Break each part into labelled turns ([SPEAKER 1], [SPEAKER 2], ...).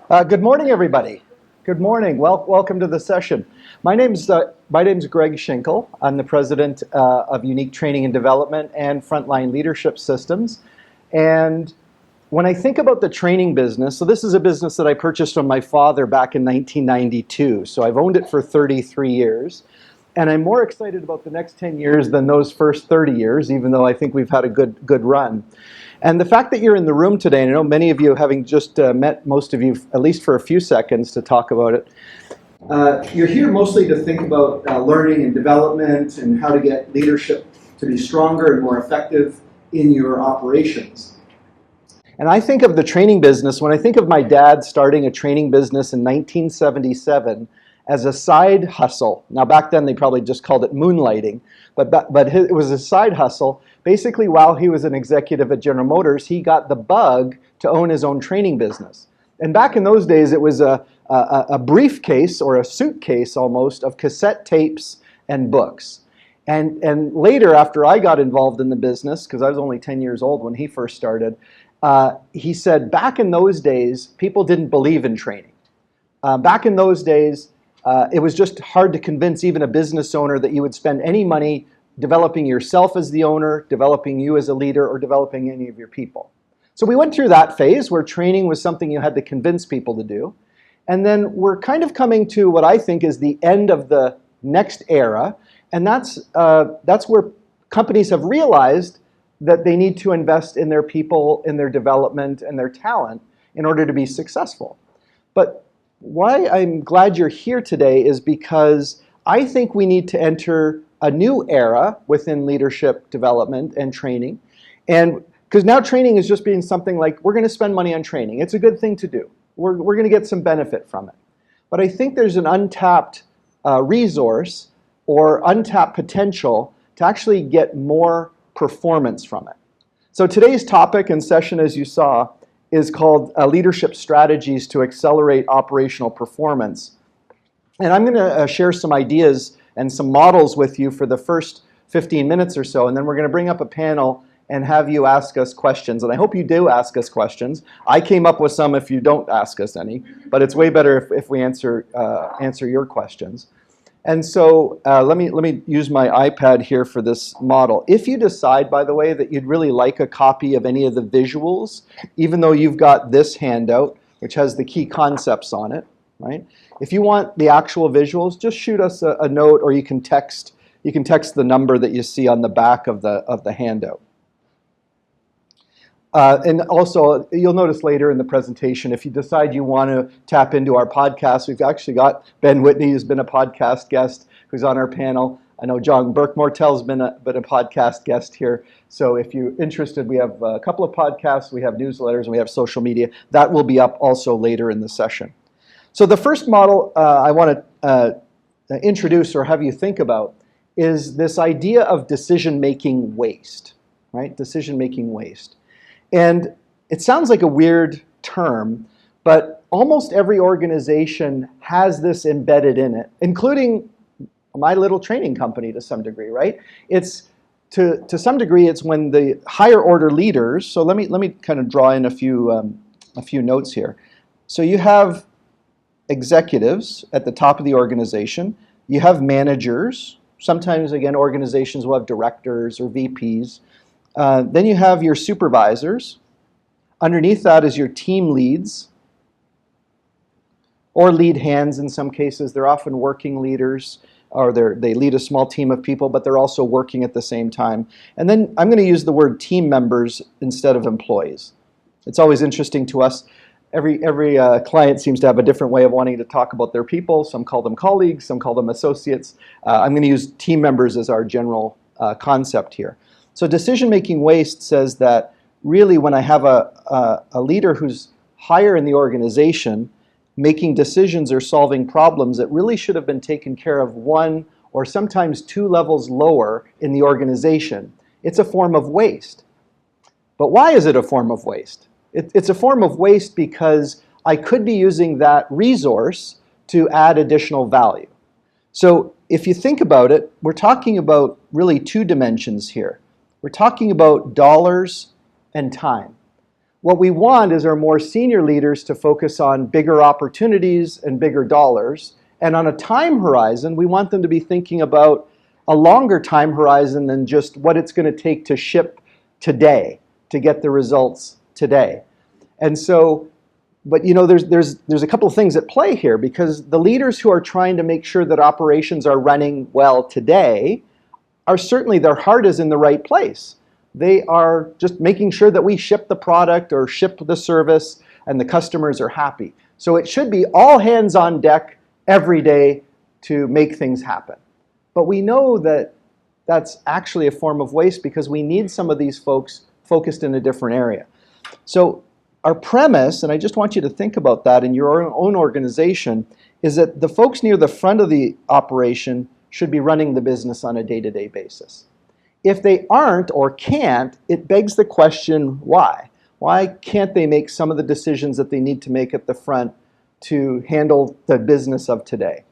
[SPEAKER 1] Good morning, everybody. Good morning. Welcome to the session. My name's Greg Schinkel. I'm the president of Unique Training and Development and Frontline Leadership Systems. And when I think about the training business, so this is a business that I purchased from my father back in 1992. So I've owned it for 33 years. And I'm more excited about the next 10 years than those first 30 years, even though I think we've had a good run. And the fact that you're in the room today, and I know many of you, having just met most of you, at least for a few seconds to talk about it, you're here mostly to think about learning and development and how to get leadership to be stronger and more effective in your operations. And I think of the training business, when I think of my dad starting a training business in 1977 as a side hustle. Now back then they probably just called it moonlighting, but it was a side hustle. Basically, while he was an executive at General Motors, he got the bug to own his own training business. And back in those days, it was a briefcase or a suitcase almost of cassette tapes and books. And later, after I got involved in the business, because I was only 10 years old when he first started, he said back in those days, people didn't believe in training. Back in those days, it was just hard to convince even a business owner that you would spend any money developing yourself as the owner, developing you as a leader, or developing any of your people. So we went through that phase where training was something you had to convince people to do. And then we're kind of coming to what I think is the end of the next era. And that's where companies have realized that they need to invest in their people, in their development, and their talent in order to be successful. But why I'm glad you're here today is because I think we need to enter a new era within leadership development and training. And because now training is just being something like, we're going to spend money on training. It's a good thing to do. We're going to get some benefit from it. But I think there's an untapped resource or untapped potential to actually get more performance from it. So today's topic and session, as you saw, is called Leadership Strategies to Accelerate Operational Performance. And I'm going to share some ideas and some models with you for the first 15 minutes or so, and then we're going to bring up a panel and have you ask us questions. And I hope you do ask us questions. I came up with some if you don't ask us any, but it's way better if we answer your questions. And so let me use my iPad here for this model. If you decide, by the way, that you'd really like a copy of any of the visuals, even though you've got this handout, which has the key concepts on it, right? If you want the actual visuals, just shoot us a note, or you can text the number that you see on the back of the handout. And also, you'll notice later in the presentation, if you decide you want to tap into our podcast, we've actually got Ben Whitney, who's been a podcast guest, who's on our panel. I know John Burke-Mortell's been a podcast guest here. So if you're interested, we have a couple of podcasts, we have newsletters, and we have social media. That will be up also later in the session. So the first model I want to introduce or have you think about is this idea of decision-making waste, right? Decision-making waste. And it sounds like a weird term, but almost every organization has this embedded in it, including my little training company to some degree, right? It's to some degree, it's when the higher order leaders. So let me kind of draw in a few notes here. So you have executives at the top of the organization. You have managers. Sometimes, again, organizations will have directors or VPs. Then you have your supervisors. Underneath that is your team leads, or lead hands in some cases. They're often working leaders, or they lead a small team of people, but they're also working at the same time. And then I'm going to use the word team members instead of employees. It's always interesting to us. Every client seems to have a different way of wanting to talk about their people. Some call them colleagues, some call them associates. I'm going to use team members as our general concept here. So decision-making waste says that really when I have a leader who's higher in the organization, making decisions or solving problems that really should have been taken care of one or sometimes two levels lower in the organization, it's a form of waste. But why is it a form of waste? It's a form of waste because I could be using that resource to add additional value. So if you think about it, we're talking about really two dimensions here. We're talking about dollars and time. What we want is our more senior leaders to focus on bigger opportunities and bigger dollars. And on a time horizon, we want them to be thinking about a longer time horizon than just what it's going to take to ship today, to get the results today. And so, but there's a couple of things at play here, because the leaders who are trying to make sure that operations are running well today are certainly, their heart is in the right place. They are just making sure that we ship the product or ship the service and the customers are happy. So it should be all hands on deck every day to make things happen. But we know that that's actually a form of waste, because we need some of these folks focused in a different area. So our premise, and I just want you to think about that in your own organization, is that the folks near the front of the operation should be running the business on a day-to-day basis. If they aren't or can't, it begs the question, why? Why can't they make some of the decisions that they need to make at the front to handle the business of today?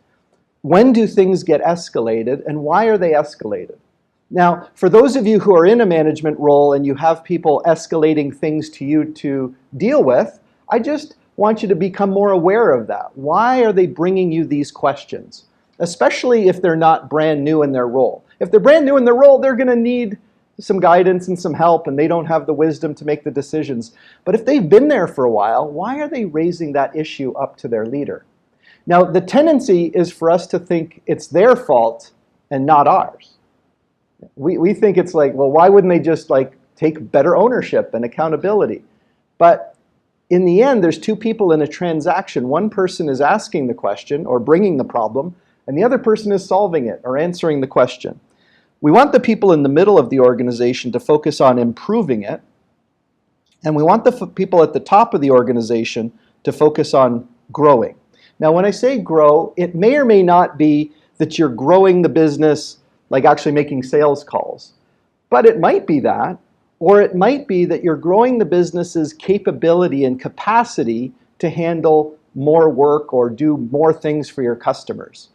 [SPEAKER 1] When do things get escalated, and why are they escalated? Now, for those of you who are in a management role and you have people escalating things to you to deal with, I just want you to become more aware of that. Why are they bringing you these questions? Especially if they're not brand new in their role. If they're brand new in their role, they're going to need some guidance and some help, and they don't have the wisdom to make the decisions. But if they've been there for a while, why are they raising that issue up to their leader? Now, the tendency is for us to think it's their fault and not ours. We think it's like, well, why wouldn't they just take better ownership and accountability? But in the end, there's two people in a transaction. One person is asking the question or bringing the problem, and the other person is solving it or answering the question. We want the people in the middle of the organization to focus on improving it, and we want the people at the top of the organization to focus on growing. Now, when I say grow, it may or may not be that you're growing the business, like actually making sales calls, but it might be that, or it might be that you're growing the business's capability and capacity to handle more work or do more things for your customers.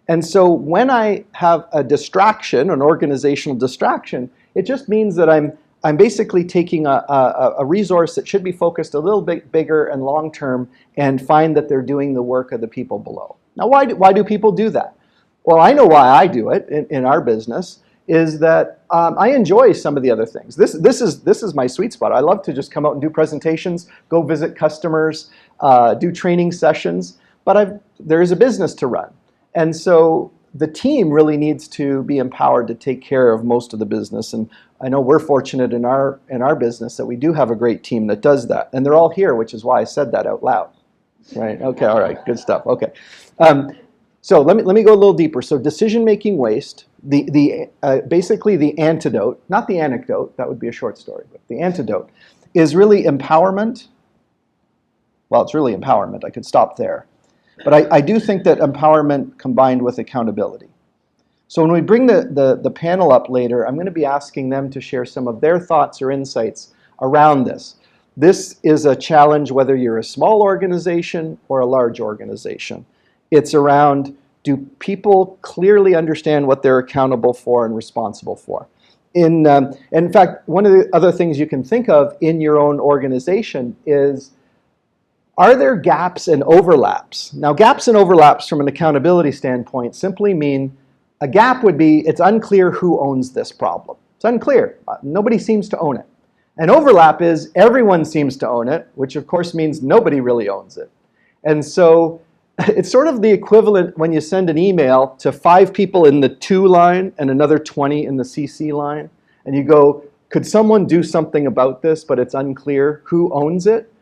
[SPEAKER 1] And so when I have a distraction, an organizational distraction, it just means that I'm basically taking a resource that should be focused a little bit bigger and long-term and find that they're doing the work of the people below. Now, why do people do that? Well, I know why I do it in our business, is that I enjoy some of the other things. This is my sweet spot. I love to just come out and do presentations, go visit customers, do training sessions, but there is a business to run. And so the team really needs to be empowered to take care of most of the business. And I know we're fortunate in our business that we do have a great team that does that. And they're all here, which is why I said that out loud. Right? Okay, all right, good stuff. Okay. So let me go a little deeper. So decision-making waste, basically the antidote, not the anecdote, that would be a short story, but the antidote is really empowerment. Well, it's really empowerment. I could stop there. But I do think that empowerment combined with accountability. So when we bring the panel up later, I'm going to be asking them to share some of their thoughts or insights around this. This is a challenge whether you're a small organization or a large organization. It's around, do people clearly understand what they're accountable for and responsible for? In fact, one of the other things you can think of in your own organization is, are there gaps and overlaps? Now, gaps and overlaps from an accountability standpoint simply mean a gap would be it's unclear who owns this problem. It's unclear. Nobody seems to own it. An overlap is everyone seems to own it, which of course means nobody really owns it. And so it's sort of the equivalent when you send an email to 5 people in the to line and another 20 in the CC line, and you go, could someone do something about this, but it's unclear who owns it?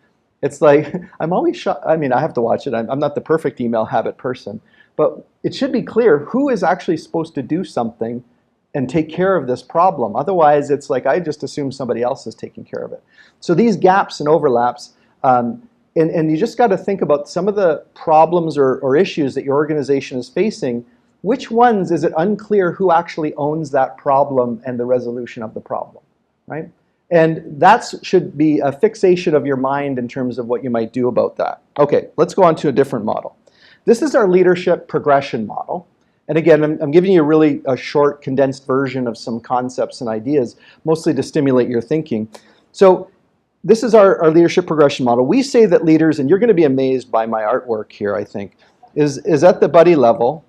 [SPEAKER 1] It's like, I'm always shocked. I mean, I have to watch it. I'm not the perfect email habit person, but it should be clear who is actually supposed to do something and take care of this problem. Otherwise, it's like I just assume somebody else is taking care of it. So these gaps and overlaps, and you just got to think about some of the problems or issues that your organization is facing. Which ones is it unclear who actually owns that problem and the resolution of the problem, right? And that should be a fixation of your mind in terms of what you might do about that. Okay, let's go on to a different model. This is our leadership progression model. And again, I'm giving you really a short, condensed version of some concepts and ideas, mostly to stimulate your thinking. So this is our leadership progression model. We say that leaders, and you're going to be amazed by my artwork here, I think, is at the buddy level.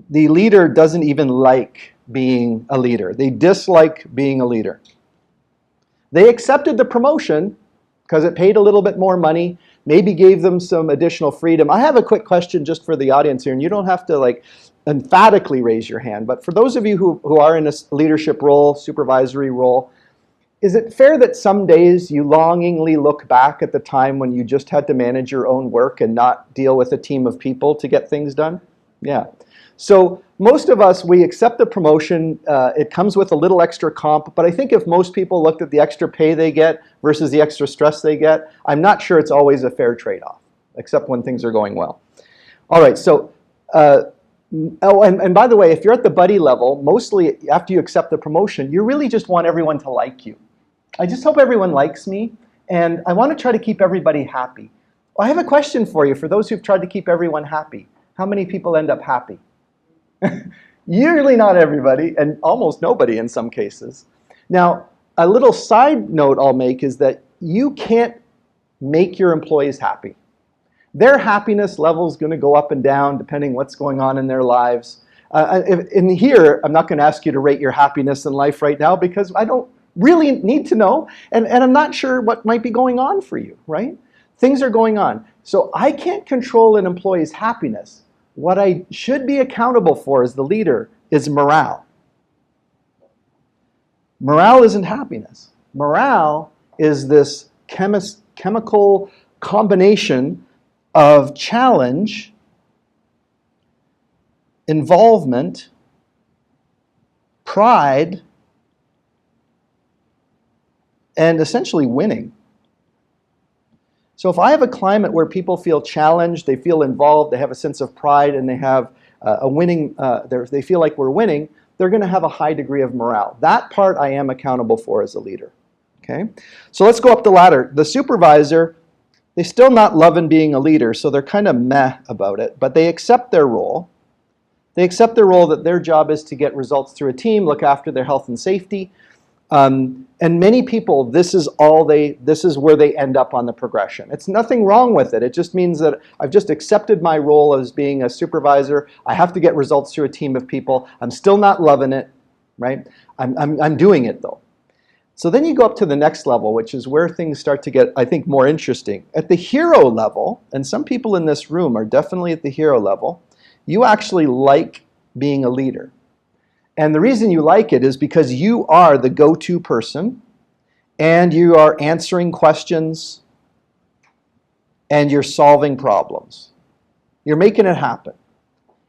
[SPEAKER 1] The leader doesn't even like being a leader. They dislike being a leader. They accepted the promotion because it paid a little bit more money, maybe gave them some additional freedom. I have a quick question just for the audience here, and you don't have to like emphatically raise your hand, but for those of you who are in a leadership role, supervisory role, is it fair that some days you longingly look back at the time when you just had to manage your own work and not deal with a team of people to get things done? Yeah. So most of us, we accept the promotion. It comes with a little extra comp, but I think if most people looked at the extra pay they get versus the extra stress they get, I'm not sure it's always a fair trade-off, except when things are going well. All right, so, and by the way, if you're at the buddy level, mostly after you accept the promotion, you really just want everyone to like you. I just hope everyone likes me, and I want to try to keep everybody happy. Well, I have a question for you, for those who've tried to keep everyone happy. How many people end up happy? Usually not everybody, and almost nobody in some cases. Now, a little side note I'll make is that you can't make your employees happy. Their happiness level is going to go up and down depending what's going on in their lives. In here, I'm not going to ask you to rate your happiness in life right now because I don't really need to know, and I'm not sure what might be going on for you, right? Things are going on. So I can't control an employee's happiness. What I should be accountable for as the leader is morale. Morale isn't happiness. Morale is this chemical combination of challenge, involvement, pride, and essentially winning. So if I have a climate where people feel challenged, they feel involved, they have a sense of pride, and they have a winning, they feel like we're winning, they're going to have a high degree of morale. That part I am accountable for as a leader. Okay? So let's go up the ladder. The supervisor, they're still not loving being a leader, so they're kind of meh about it, but they accept their role. They accept their role that their job is to get results through a team, look after their health and safety. And many people, this is where they end up on the progression. It's nothing wrong with it. It just means that I've just accepted my role as being a supervisor. I have to get results through a team of people. I'm still not loving it, right? I'm doing it though. So then you go up to the next level, which is where things start to get, I think, more interesting. At the hero level, and some people in this room are definitely at the hero level, you actually like being a leader. And the reason you like it is because you are the go-to person, and you are answering questions, and you're solving problems. You're making it happen.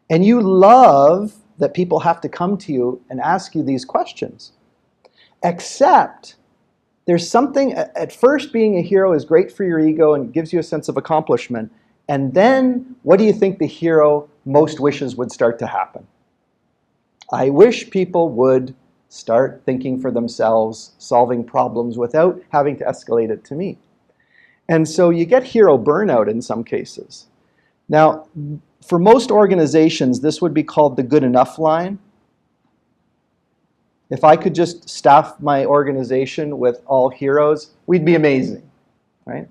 [SPEAKER 1] And you love that people have to come to you and ask you these questions. Except there's something, at first being a hero is great for your ego and gives you a sense of accomplishment. And then what do you think the hero most wishes would start to happen? I wish people would start thinking for themselves, solving problems without having to escalate it to me. And so you get hero burnout in some cases. Now, for most organizations, this would be called the good enough line. If I could just staff my organization with all heroes, we'd be amazing, right?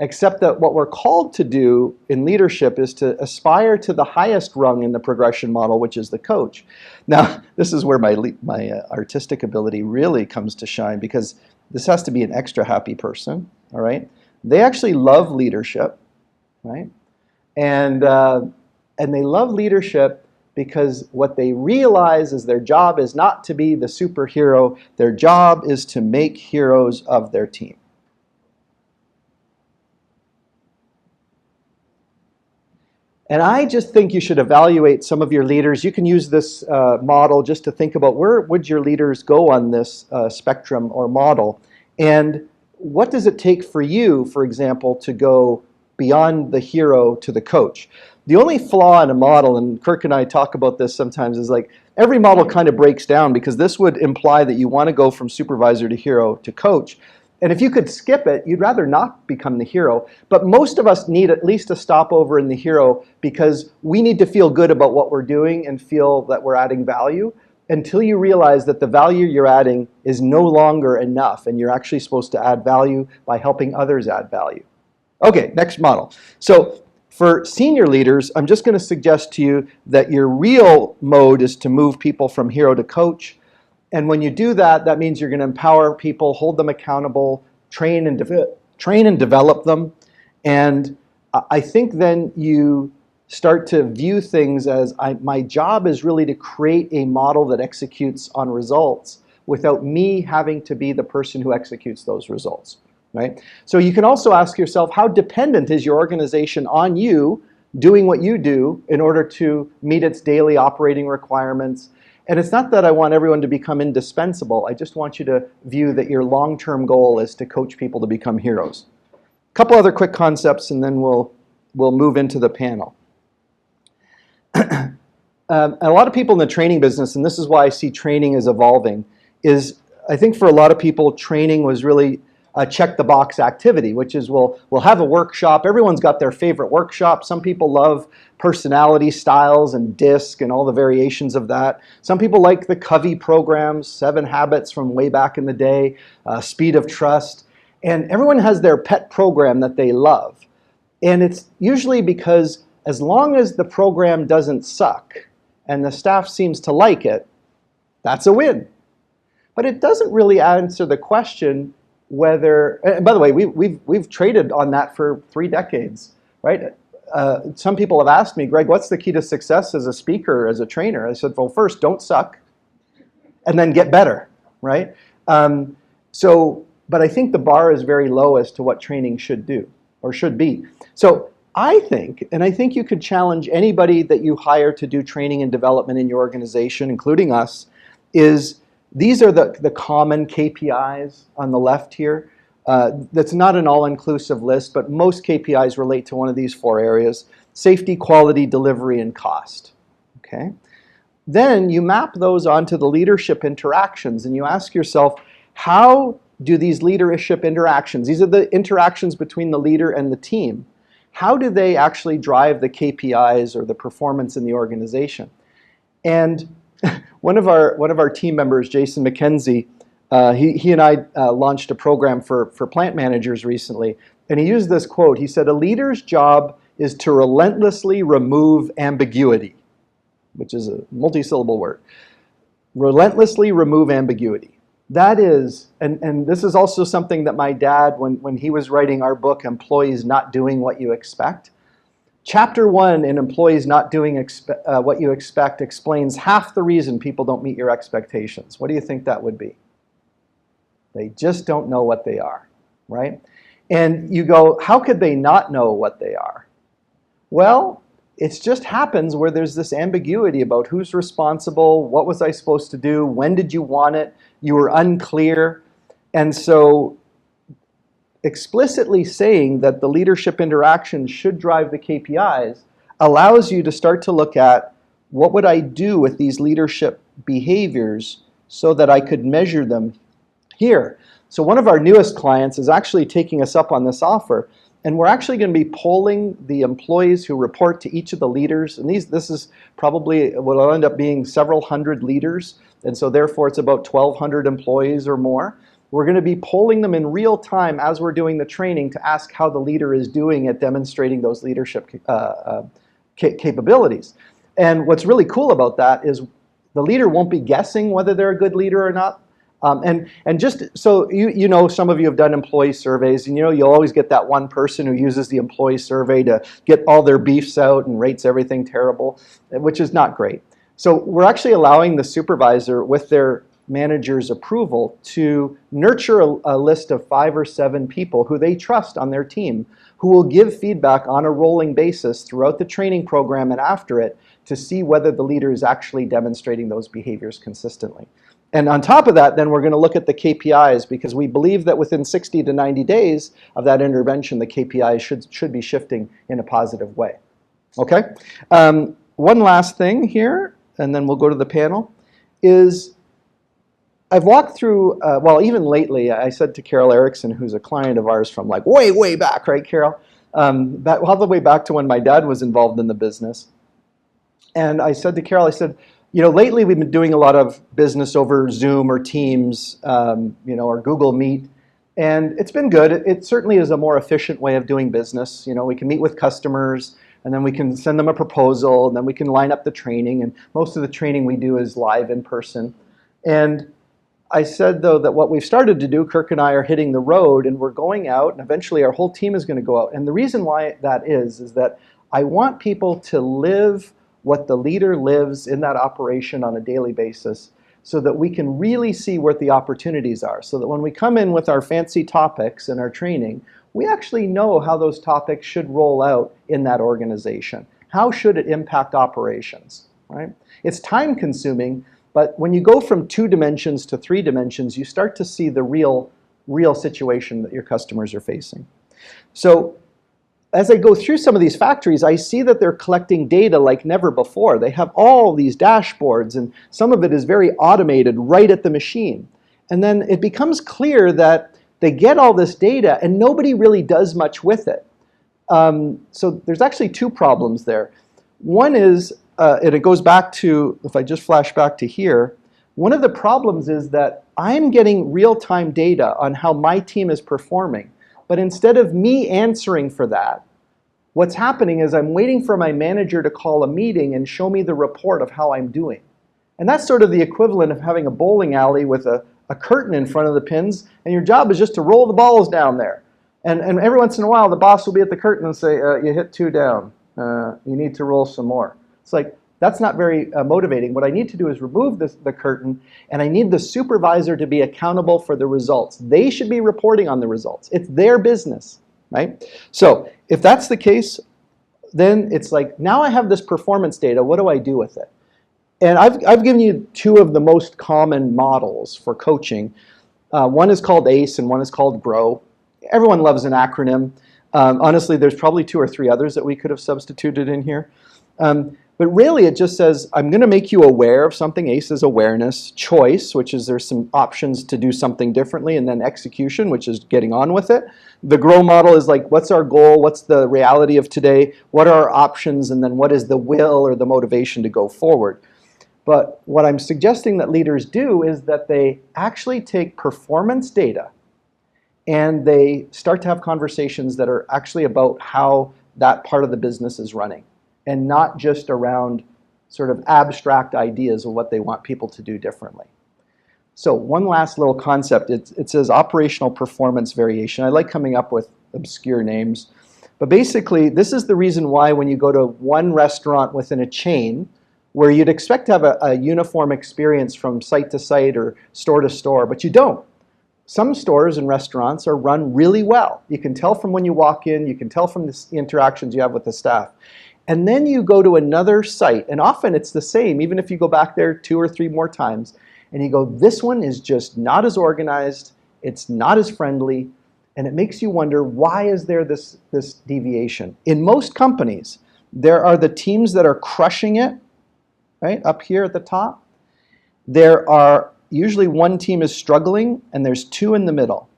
[SPEAKER 1] Except that what we're called to do in leadership is to aspire to the highest rung in the progression model, which is the coach. Now, this is where my artistic ability really comes to shine, because this has to be an extra happy person, all right? They actually love leadership, right? And they love leadership because what they realize is their job is not to be the superhero. Their job is to make heroes of their team. And I just think you should evaluate some of your leaders. You can use this model just to think about where would your leaders go on this spectrum or model. And what does it take for you, for example, to go beyond the hero to the coach? The only flaw in a model, and Kirk and I talk about this sometimes, is like every model kind of breaks down, because this would imply that you want to go from supervisor to hero to coach. And if you could skip it, you'd rather not become the hero. But most of us need at least a stopover in the hero, because we need to feel good about what we're doing and feel that we're adding value. until you realize that the value you're adding is no longer enough and you're actually supposed to add value by helping others add value. Okay, next model. So for senior leaders, I'm just going to suggest to you that your real mode is to move people from hero to coach. And when you do that, that means you're going to empower people, hold them accountable, train and develop them. And I think then you start to view things as my job is really to create a model that executes on results without me having to be the person who executes those results, right? So you can also ask yourself, how dependent is your organization on you doing what you do in order to meet its daily operating requirements? And it's not that I want everyone to become indispensable. I just want you to view that your long-term goal is to coach people to become heroes. A couple other quick concepts, and then we'll move into the panel. A lot of people in the training business, and this is why I see training as evolving, is I think for a lot of people, training was really a check-the-box activity, which is we'll have a workshop. Everyone's got their favorite workshop. Some people love personality styles and DISC and all the variations of that. Some people like the Covey programs, 7 Habits from way back in the day, Speed of Trust. And everyone has their pet program that they love. And it's usually because as long as the program doesn't suck and the staff seems to like it, that's a win. But it doesn't really answer the question whether, and by the way, we've traded on that for 3 decades, right? Some people have asked me, Greg, what's the key to success as a speaker, as a trainer? I said, well, first, don't suck, and then get better, right? But I think the bar is very low as to what training should do, or should be. So I think you could challenge anybody that you hire to do training and development in your organization, including us, is these are the common KPIs on the left here. That's not an all-inclusive list, but most KPIs relate to one of these 4 areas: safety, quality, delivery, and cost. Okay? Then you map those onto the leadership interactions, and you ask yourself, how do these leadership interactions, these are the interactions between the leader and the team, how do they actually drive the KPIs or the performance in the organization? And one of our team members, Jason McKenzie, he and I launched a program for plant managers recently, and he used this quote. He said, a leader's job is to relentlessly remove ambiguity, which is a multi-syllable word. Relentlessly remove ambiguity. That is, and this is also something that my dad, when he was writing our book, Employees Not Doing What You Expect, Chapter 1 in Employees Not Doing What You Expect explains half the reason people don't meet your expectations. What do you think that would be? They just don't know what they are, right? And you go, how could they not know what they are? Well, it just happens where there's this ambiguity about who's responsible, what was I supposed to do, when did you want it, you were unclear. And so explicitly saying that the leadership interactions should drive the KPIs allows you to start to look at what would I do with these leadership behaviors so that I could measure them here. So one of our newest clients is actually taking us up on this offer, and we're actually going to be polling the employees who report to each of the leaders, and this is probably what will end up being several hundred leaders, and so therefore it's about 1,200 employees or more. We're going to be polling them in real time as we're doing the training to ask how the leader is doing at demonstrating those leadership capabilities. And what's really cool about that is the leader won't be guessing whether they're a good leader or not. And just so you know, some of you have done employee surveys, and you'll always get that one person who uses the employee survey to get all their beefs out and rates everything terrible, which is not great. So we're actually allowing the supervisor, with their manager's approval, to nurture a list of 5 or 7 people who they trust on their team, who will give feedback on a rolling basis throughout the training program and after it to see whether the leader is actually demonstrating those behaviors consistently. And on top of that, then we're going to look at the KPIs, because we believe that within 60 to 90 days of that intervention, the KPIs should be shifting in a positive way. Okay? One last thing here, and then we'll go to the panel, is I've walked through, well, even lately, I said to Carol Erickson, who's a client of ours from like way, way back, right, Carol? All the way back to when my dad was involved in the business. And I said to Carol, I said, Lately we've been doing a lot of business over Zoom or Teams, or Google Meet, and it's been good. It certainly is a more efficient way of doing business. We can meet with customers, and then we can send them a proposal, and then we can line up the training, and most of the training we do is live in person. And I said, though, that what we've started to do, Kirk and I are hitting the road, and we're going out, and eventually our whole team is going to go out. And the reason why that is that I want people to live what the leader lives in that operation on a daily basis, so that we can really see what the opportunities are, so that when we come in with our fancy topics and our training, we actually know how those topics should roll out in that organization. How should it impact operations, right? It's time consuming, but when you go from 2 dimensions to 3 dimensions, you start to see the real situation that your customers are facing. So as I go through some of these factories, I see that they're collecting data like never before. They have all these dashboards, and some of it is very automated right at the machine. And then it becomes clear that they get all this data and nobody really does much with it. So there's actually 2 problems there. One is, and it goes back to, if I just flash back to here, one of the problems is that I'm getting real-time data on how my team is performing. But instead of me answering for that, what's happening is I'm waiting for my manager to call a meeting and show me the report of how I'm doing. And that's sort of the equivalent of having a bowling alley with a curtain in front of the pins, and your job is just to roll the balls down there. And every once in a while, the boss will be at the curtain and say, you hit 2 down. You need to roll some more. It's like, that's not very motivating. What I need to do is remove the curtain, and I need the supervisor to be accountable for the results. They should be reporting on the results. It's their business, right? So if that's the case, then it's like, now I have this performance data. What do I do with it? And I've given you 2 of the most common models for coaching. One is called ACE, and one is called GROW. Everyone loves an acronym. Honestly, there's probably 2 or 3 others that we could have substituted in here. But really, it just says, I'm going to make you aware of something. ACE is awareness. Choice, which is there's some options to do something differently. And then execution, which is getting on with it. The GROW model is like, what's our goal? What's the reality of today? What are our options? And then what is the will or the motivation to go forward? But what I'm suggesting that leaders do is that they actually take performance data and they start to have conversations that are actually about how that part of the business is running, and not just around sort of abstract ideas of what they want people to do differently. So one last little concept, it says operational performance variation. I like coming up with obscure names. But basically, this is the reason why when you go to one restaurant within a chain, where you'd expect to have a uniform experience from site to site or store to store, but you don't. Some stores and restaurants are run really well. You can tell from when you walk in, you can tell from the interactions you have with the staff. And then you go to another site, and often it's the same, even if you go back there 2 or 3 more times, and you go, this one is just not as organized, it's not as friendly, and it makes you wonder, why is there this deviation? In most companies, there are the teams that are crushing it, right, up here at the top. There are usually one team is struggling, and there's 2 in the middle.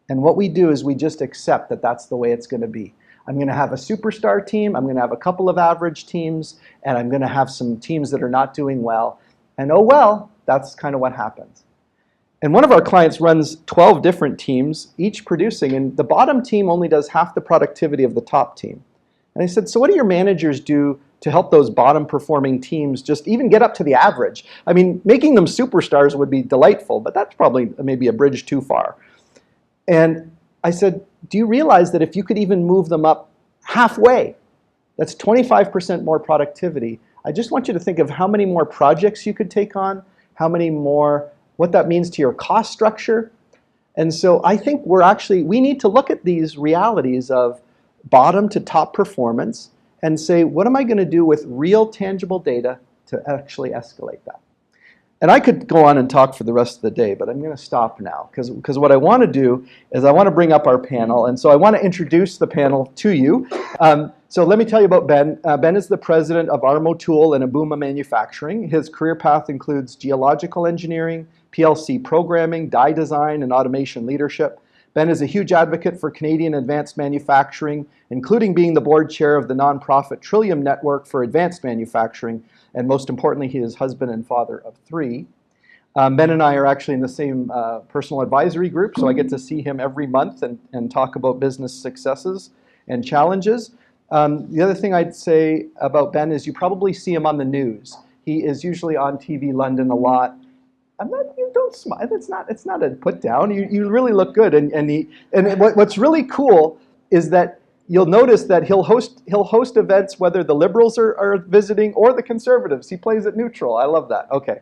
[SPEAKER 1] And what we do is we just accept that that's the way it's going to be. I'm going to have a superstar team, I'm going to have a couple of average teams, and I'm going to have some teams that are not doing well. And oh well, that's kind of what happens. And one of our clients runs 12 different teams, each producing, and the bottom team only does half the productivity of the top team. And I said, so what do your managers do to help those bottom performing teams just even get up to the average? I mean, making them superstars would be delightful, but that's probably maybe a bridge too far. And I said, do you realize that if you could even move them up halfway, that's 25% more productivity. I just want you to think of how many more projects you could take on, how many more, what that means to your cost structure. And so I think we need to look at these realities of bottom to top performance and say, what am I going to do with real tangible data to actually escalate that? And I could go on and talk for the rest of the day, but I'm going to stop now because what I want to do is I want to bring up our panel. And so I want to introduce the panel to you. So let me tell you about Ben. Ben is the president of Armo Tool and Abuma Manufacturing. His career path includes geological engineering, PLC programming, die design, and automation leadership. Ben is a huge advocate for Canadian advanced manufacturing, including being the board chair of the nonprofit Trillium Network for Advanced Manufacturing, and most importantly, he is husband and father of 3. Ben and I are actually in the same personal advisory group, so I get to see him every month and talk about business successes and challenges. The other thing I'd say about Ben is you probably see him on the news. He is usually on TV London a lot. You don't smile. It's not a put down. You really look good. What's really cool is that you'll notice that he'll host events whether the Liberals are visiting or the Conservatives. He plays it neutral. I love that. Okay.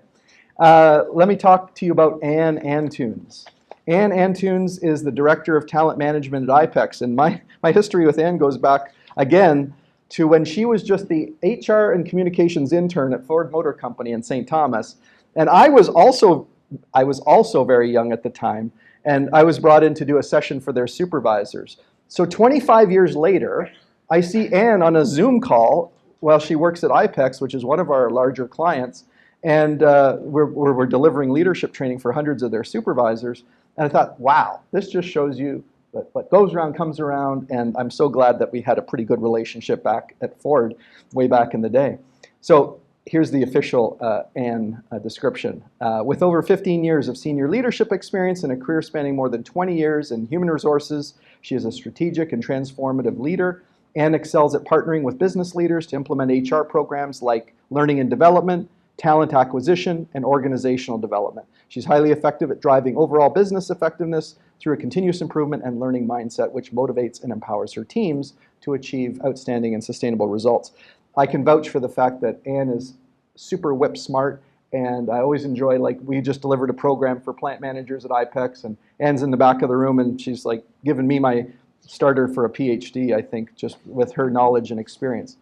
[SPEAKER 1] Let me talk to you about Anne Antunes. Anne Antunes is the Director of Talent Management at IPEX, and my history with Anne goes back, again, to when she was just the HR and communications intern at Ford Motor Company in St. Thomas. And I was also very young at the time, and I was brought in to do a session for their supervisors. So 25 years later, I see Anne on a Zoom call while she works at IPEX, which is one of our larger clients, and we're delivering leadership training for hundreds of their supervisors. And I thought, wow, this just shows you that what goes around comes around, and I'm so glad that we had a pretty good relationship back at Ford way back in the day. So here's the official Anne description. With over 15 years of senior leadership experience and a career spanning more than 20 years in human resources, she is a strategic and transformative leader. Anne excels at partnering with business leaders to implement HR programs like learning and development, talent acquisition, and organizational development. She's highly effective at driving overall business effectiveness through a continuous improvement and learning mindset, which motivates and empowers her teams to achieve outstanding and sustainable results. I can vouch for the fact that Anne is super whip smart, and I always enjoy, like, we just delivered a program for plant managers at IPEX, and Anne's in the back of the room, and she's like giving me my starter for a PhD, I think, just with her knowledge and experience.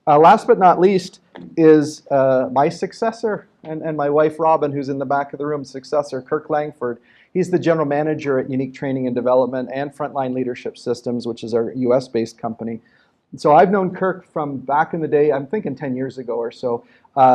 [SPEAKER 1] Last but not least is my successor, and my wife Robin, who's in the back of the room, successor, Kirk Langford. He's the general manager at Unique Training and Development and Frontline Leadership Systems, which is our US-based company. So I've known Kirk from back in the day, I'm thinking 10 years ago or so,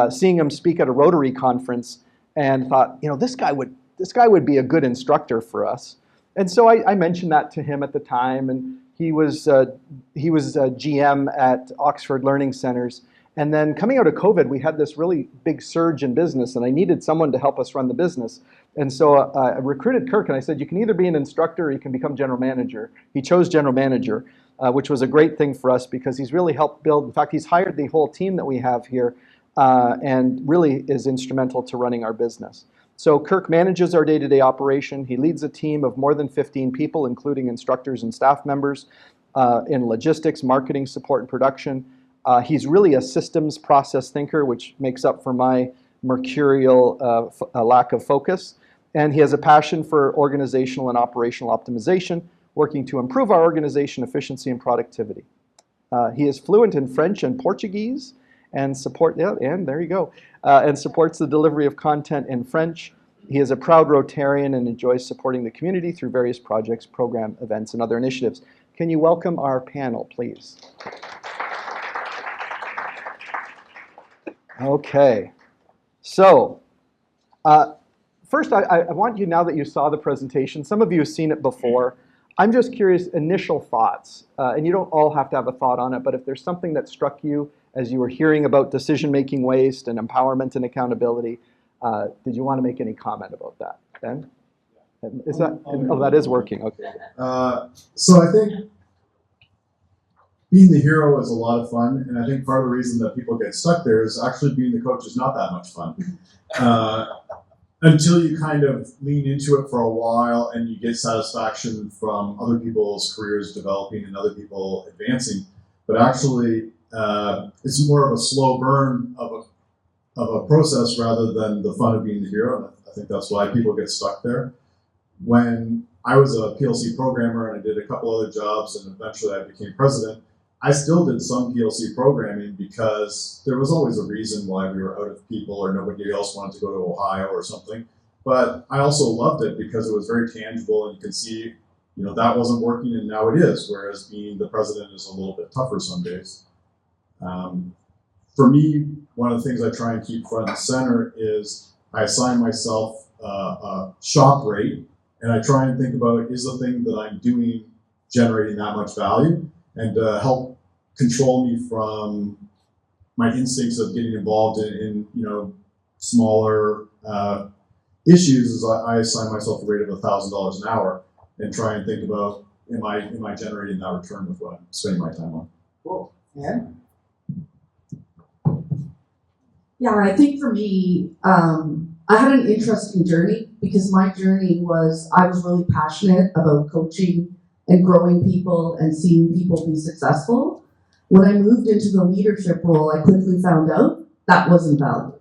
[SPEAKER 1] seeing him speak at a Rotary conference, and thought, this guy would be a good instructor for us. And so I mentioned that to him at the time, and he was a GM at Oxford Learning Centers. And then coming out of COVID, we had this really big surge in business, and I needed someone to help us run the business. And so I recruited Kirk, and I said, you can either be an instructor or you can become general manager. He chose general manager, which was a great thing for us because he's really helped build, in fact, he's hired the whole team that we have here and really is instrumental to running our business. So Kirk manages our day-to-day operation. He leads a team of more than 15 people, including instructors and staff members in logistics, marketing, support, and production. He's really a systems process thinker, which makes up for my mercurial lack of focus. And he has a passion for organizational and operational optimization, working to improve our organization efficiency and productivity. He is fluent in French and Portuguese, and supports the delivery of content in French. He is a proud Rotarian and enjoys supporting the community through various projects, program events, and other initiatives. Can you welcome our panel, please? Okay, so first I want you, now that you saw the presentation, some of you have seen it before, I'm just curious, initial thoughts, and you don't all have to have a thought on it, but if there's something that struck you as you were hearing about decision-making waste and empowerment and accountability, did you want to make any comment about that? Ben? Is that, that is working, okay.
[SPEAKER 2] So I think being the hero is a lot of fun, and I think part of the reason that people get stuck there is actually being the coach is not that much fun. Until you kind of lean into it for a while and you get satisfaction from other people's careers developing and other people advancing. But actually, it's more of a slow burn of a process rather than the fun of being the hero. And I think that's why people get stuck there. When I was a PLC programmer and I did a couple other jobs and eventually I became president, I still did some PLC programming because there was always a reason why we were out of people or nobody else wanted to go to Ohio or something. But I also loved it because it was very tangible and you could see, that wasn't working and now it is, whereas being the president is a little bit tougher some days. For me, one of the things I try and keep front and center is I assign myself a shop rate and I try and think about, is the thing that I'm doing generating that much value, and help control me from my instincts of getting involved in smaller issues. Is I assign myself a rate of $1,000 an hour and try and think about, am I generating that return with what I'm spending my time on?
[SPEAKER 1] Cool. And
[SPEAKER 3] Yeah, I think for me, I had an interesting journey because my journey was I was really passionate about coaching and growing people and seeing people be successful. When I moved into the leadership role, I quickly found out that wasn't value.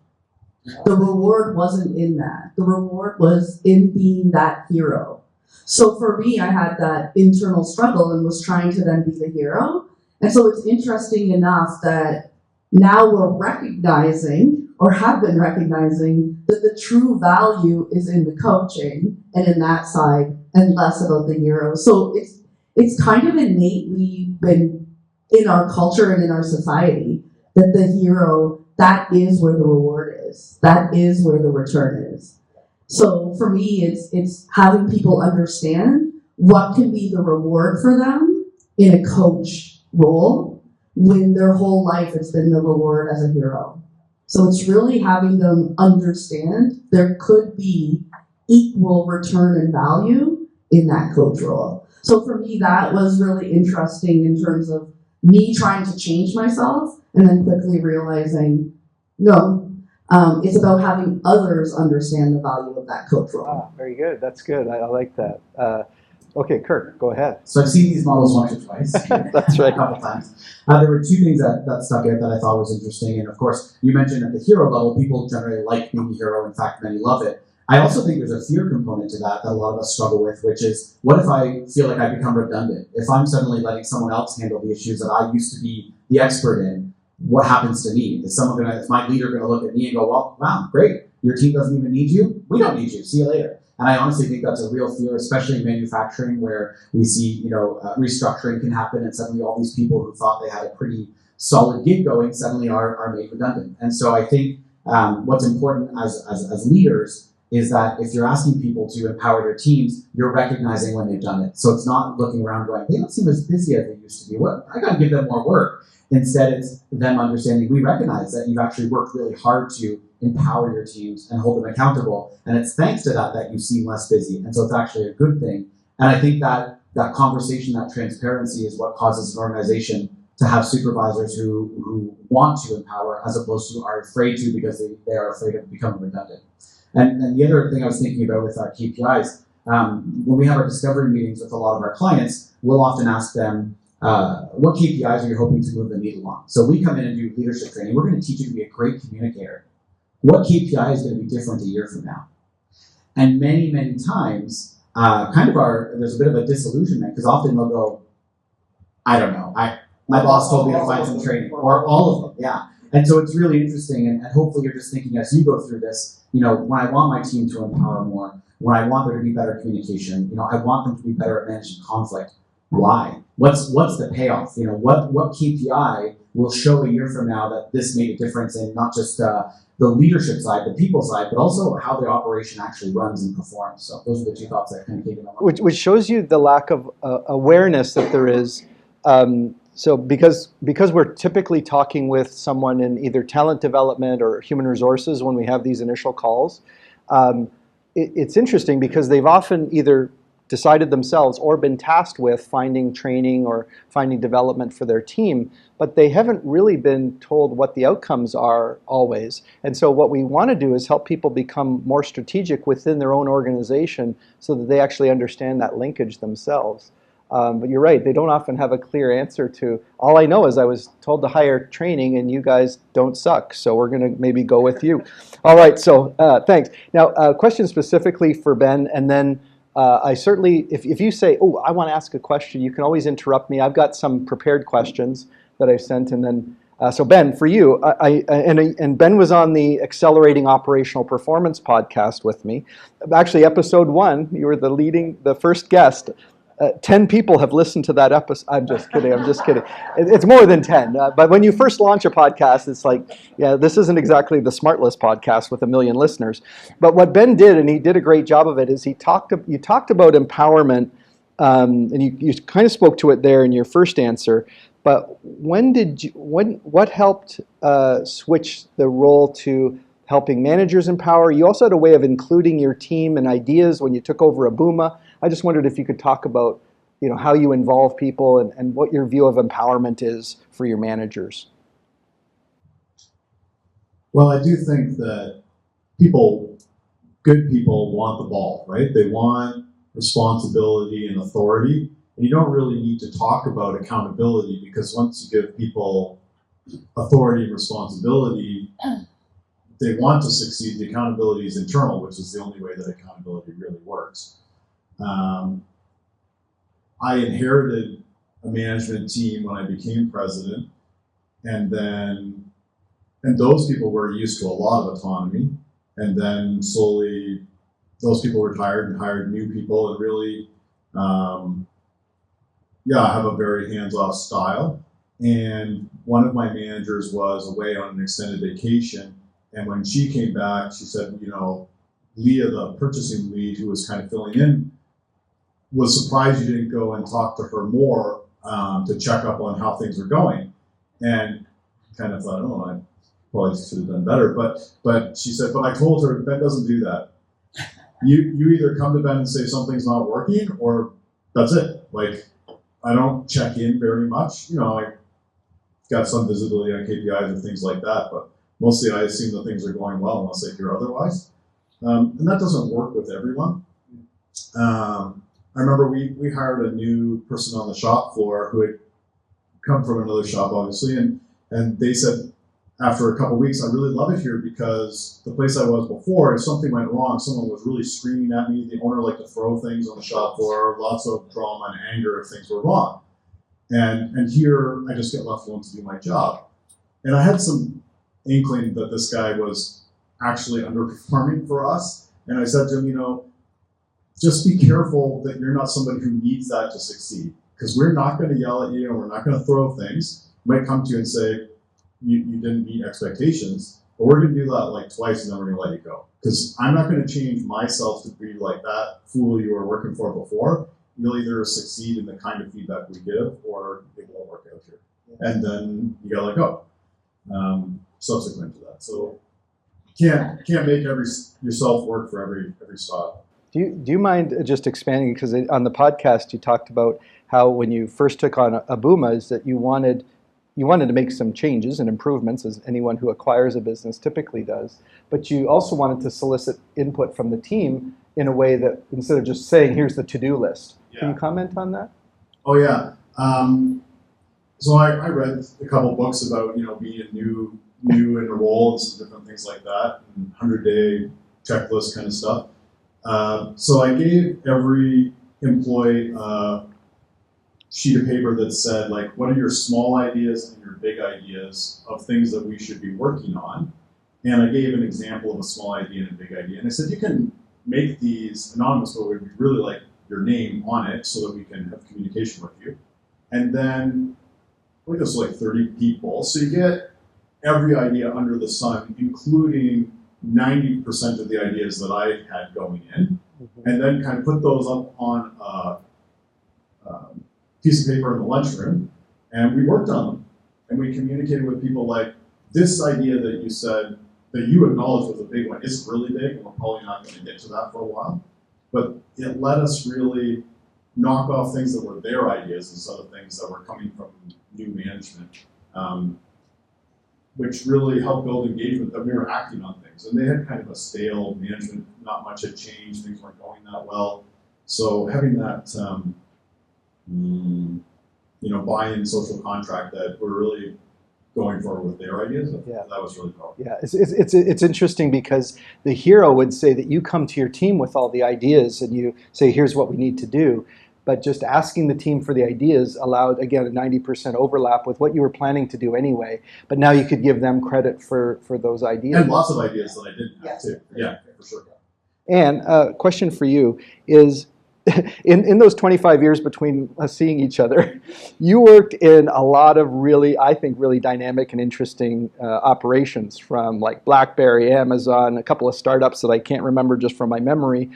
[SPEAKER 3] The reward wasn't in that. The reward was in being that hero. So for me, I had that internal struggle and was trying to then be the hero. And so it's interesting enough that now we're recognizing, or have been recognizing, that the true value is in the coaching and in that side and less about the hero. So it's kind of innately been in our culture and in our society that the hero, that is where the reward is. That is where the return is. So for me, it's having people understand what can be the reward for them in a coach role when their whole life it's been the reward as a hero. So it's really having them understand there could be equal return and value in that coach role. So for me, that was really interesting in terms of me trying to change myself and then quickly realizing, no, it's about having others understand the value of that coach role.
[SPEAKER 1] very good. That's good. I like that. Okay, Kirk, go ahead.
[SPEAKER 4] So I've seen these models once or twice.
[SPEAKER 1] That's right.
[SPEAKER 4] A couple times. There were two things that stuck out that I thought was interesting. And of course, you mentioned at the hero level, people generally like being a hero. In fact, many love it. I also think there's a fear component to that a lot of us struggle with, which is, what if I feel like I become redundant? If I'm suddenly letting someone else handle the issues that I used to be the expert in, what happens to me? Is my leader gonna look at me and go, well, wow, great, your team doesn't even need you? We don't need you, see you later. And I honestly think that's a real fear, especially in manufacturing, where we see, restructuring can happen, and suddenly all these people who thought they had a pretty solid gig going suddenly are made redundant. And so I think what's important as leaders is that if you're asking people to empower their teams, you're recognizing when they've done it. So it's not looking around going, they don't seem as busy as they used to be. I got to give them more work. Instead, it's them understanding, we recognize that you've actually worked really hard to empower your teams and hold them accountable. And it's thanks to that you seem less busy. And so it's actually a good thing. And I think that conversation, that transparency is what causes an organization to have supervisors who want to empower as opposed to are afraid to because they are afraid of becoming redundant. And the other thing I was thinking about with our KPIs, when we have our discovery meetings with a lot of our clients, we'll often ask them, what KPIs are you hoping to move the needle on? So we come in and do leadership training. We're going to teach you to be a great communicator. What KPI is going to be different a year from now? And many, many times, there's a bit of a disillusionment because often they'll go, I don't know. My boss told me to find some training, or all of them, yeah. And so it's really interesting, and hopefully you're just thinking as you go through this, when I want my team to empower more, when I want there to be better communication, I want them to be better at managing conflict. Why? What's the payoff? What KPI will show a year from now that this made a difference in not just the leadership side, the people side, but also how the operation actually runs and performs. So those are the two thoughts that kind of came in.
[SPEAKER 1] Which shows you the lack of awareness that there is. So because we're typically talking with someone in either talent development or human resources when we have these initial calls, it's interesting because they've often either decided themselves or been tasked with finding training or finding development for their team, but they haven't really been told what the outcomes are always. And so what we want to do is help people become more strategic within their own organization so that they actually understand that linkage themselves. But you're right, they don't often have a clear answer to, all I know is I was told to hire training and you guys don't suck, so we're going to maybe go with you. All right, so thanks. Now, a question specifically for Ben, and then I certainly, if you say, oh, I want to ask a question, you can always interrupt me. I've got some prepared questions that I've sent, and then, so Ben, for you, and Ben was on the Accelerating Operational Performance podcast with me. Actually, episode 1, you were the first guest. 10 people have listened to that episode. I'm just kidding. It's more than 10. But when you first launch a podcast, it's like, yeah, this isn't exactly the SmartList podcast with 1 million listeners. But what Ben did, and he did a great job of it, is you talked about empowerment, and you kind of spoke to it there in your first answer. But what helped switch the role to helping managers empower? You also had a way of including your team and ideas when you took over Abooma. I just wondered if you could talk about, how you involve people and what your view of empowerment is for your managers.
[SPEAKER 2] Well, I do think that good people want the ball, right? They want responsibility and authority. And you don't really need to talk about accountability, because once you give people authority and responsibility, they want to succeed. The accountability is internal, which is the only way that accountability really works. I inherited a management team when I became president, and those people were used to a lot of autonomy, and then slowly those people retired and hired new people, and really, I have a very hands-off style. And one of my managers was away on an extended vacation, and when she came back, she said, Leah, the purchasing lead who was kind of filling in, was surprised you didn't go and talk to her more to check up on how things were going. And kind of thought, I probably should have done better. But she said, but I told her, Ben doesn't do that. You either come to Ben and say something's not working, or that's it. Like, I don't check in very much. I got some visibility on KPIs and things like that, but mostly I assume that things are going well unless I hear otherwise. And that doesn't work with everyone. I remember we hired a new person on the shop floor who had come from another shop, obviously, and they said after a couple of weeks, I really love it here, because the place I was before, if something went wrong, someone was really screaming at me. The owner liked to throw things on the shop floor, lots of drama and anger if things were wrong. And here, I just get left alone to do my job. And I had some inkling that this guy was actually underperforming for us. And I said to him, just be careful that you're not somebody who needs that to succeed, because we're not going to yell at you and we're not going to throw things. We might come to you and say, you didn't meet expectations, but we're going to do that like twice and then we're going to let you go. Because I'm not going to change myself to be like that fool you were working for before. You'll either succeed in the kind of feedback we give, or it won't work out here. And then you got to let go subsequent to that. So you can't make yourself work for every style.
[SPEAKER 1] Do you mind just expanding, because on the podcast you talked about how when you first took on Abooma is that you wanted to make some changes and improvements, as anyone who acquires a business typically does, but you also wanted to solicit input from the team in a way that, instead of just saying, here's the to-do list. Yeah. Can you comment on that?
[SPEAKER 2] Oh, yeah. So I read a couple books about, being new in a role and some different things like that, and 100-day checklist kind of stuff. So I gave every employee a sheet of paper that said, like, what are your small ideas and your big ideas of things that we should be working on? And I gave an example of a small idea and a big idea. And I said, you can make these anonymous, but we'd really like your name on it so that we can have communication with you. And then, I think it was like 30 people. So you get every idea under the sun, including 90% of the ideas that I had going in, and then kind of put those up on a piece of paper in the lunchroom, and we worked on them. And we communicated with people like, this idea that you said, that you acknowledged was a big one, is really big, and we're probably not going to get to that for a while. But it let us really knock off things that were their ideas instead of things that were coming from new management, which really helped build engagement that we were acting on things. And they had kind of a stale management, not much had changed, things weren't going that well. So having that, buy-in social contract that we're really going forward with their ideas, that was really powerful.
[SPEAKER 1] Yeah, it's interesting, because the hero would say that you come to your team with all the ideas and you say, here's what we need to do. But just asking the team for the ideas allowed, again, a 90% overlap with what you were planning to do anyway. But now you could give them credit for those ideas.
[SPEAKER 2] And lots of ideas that I didn't have too. Yeah, for sure.
[SPEAKER 1] And a question for you is in those 25 years between us seeing each other, you worked in a lot of really, I think, really dynamic and interesting operations, from like BlackBerry, Amazon, a couple of startups that I can't remember just from my memory.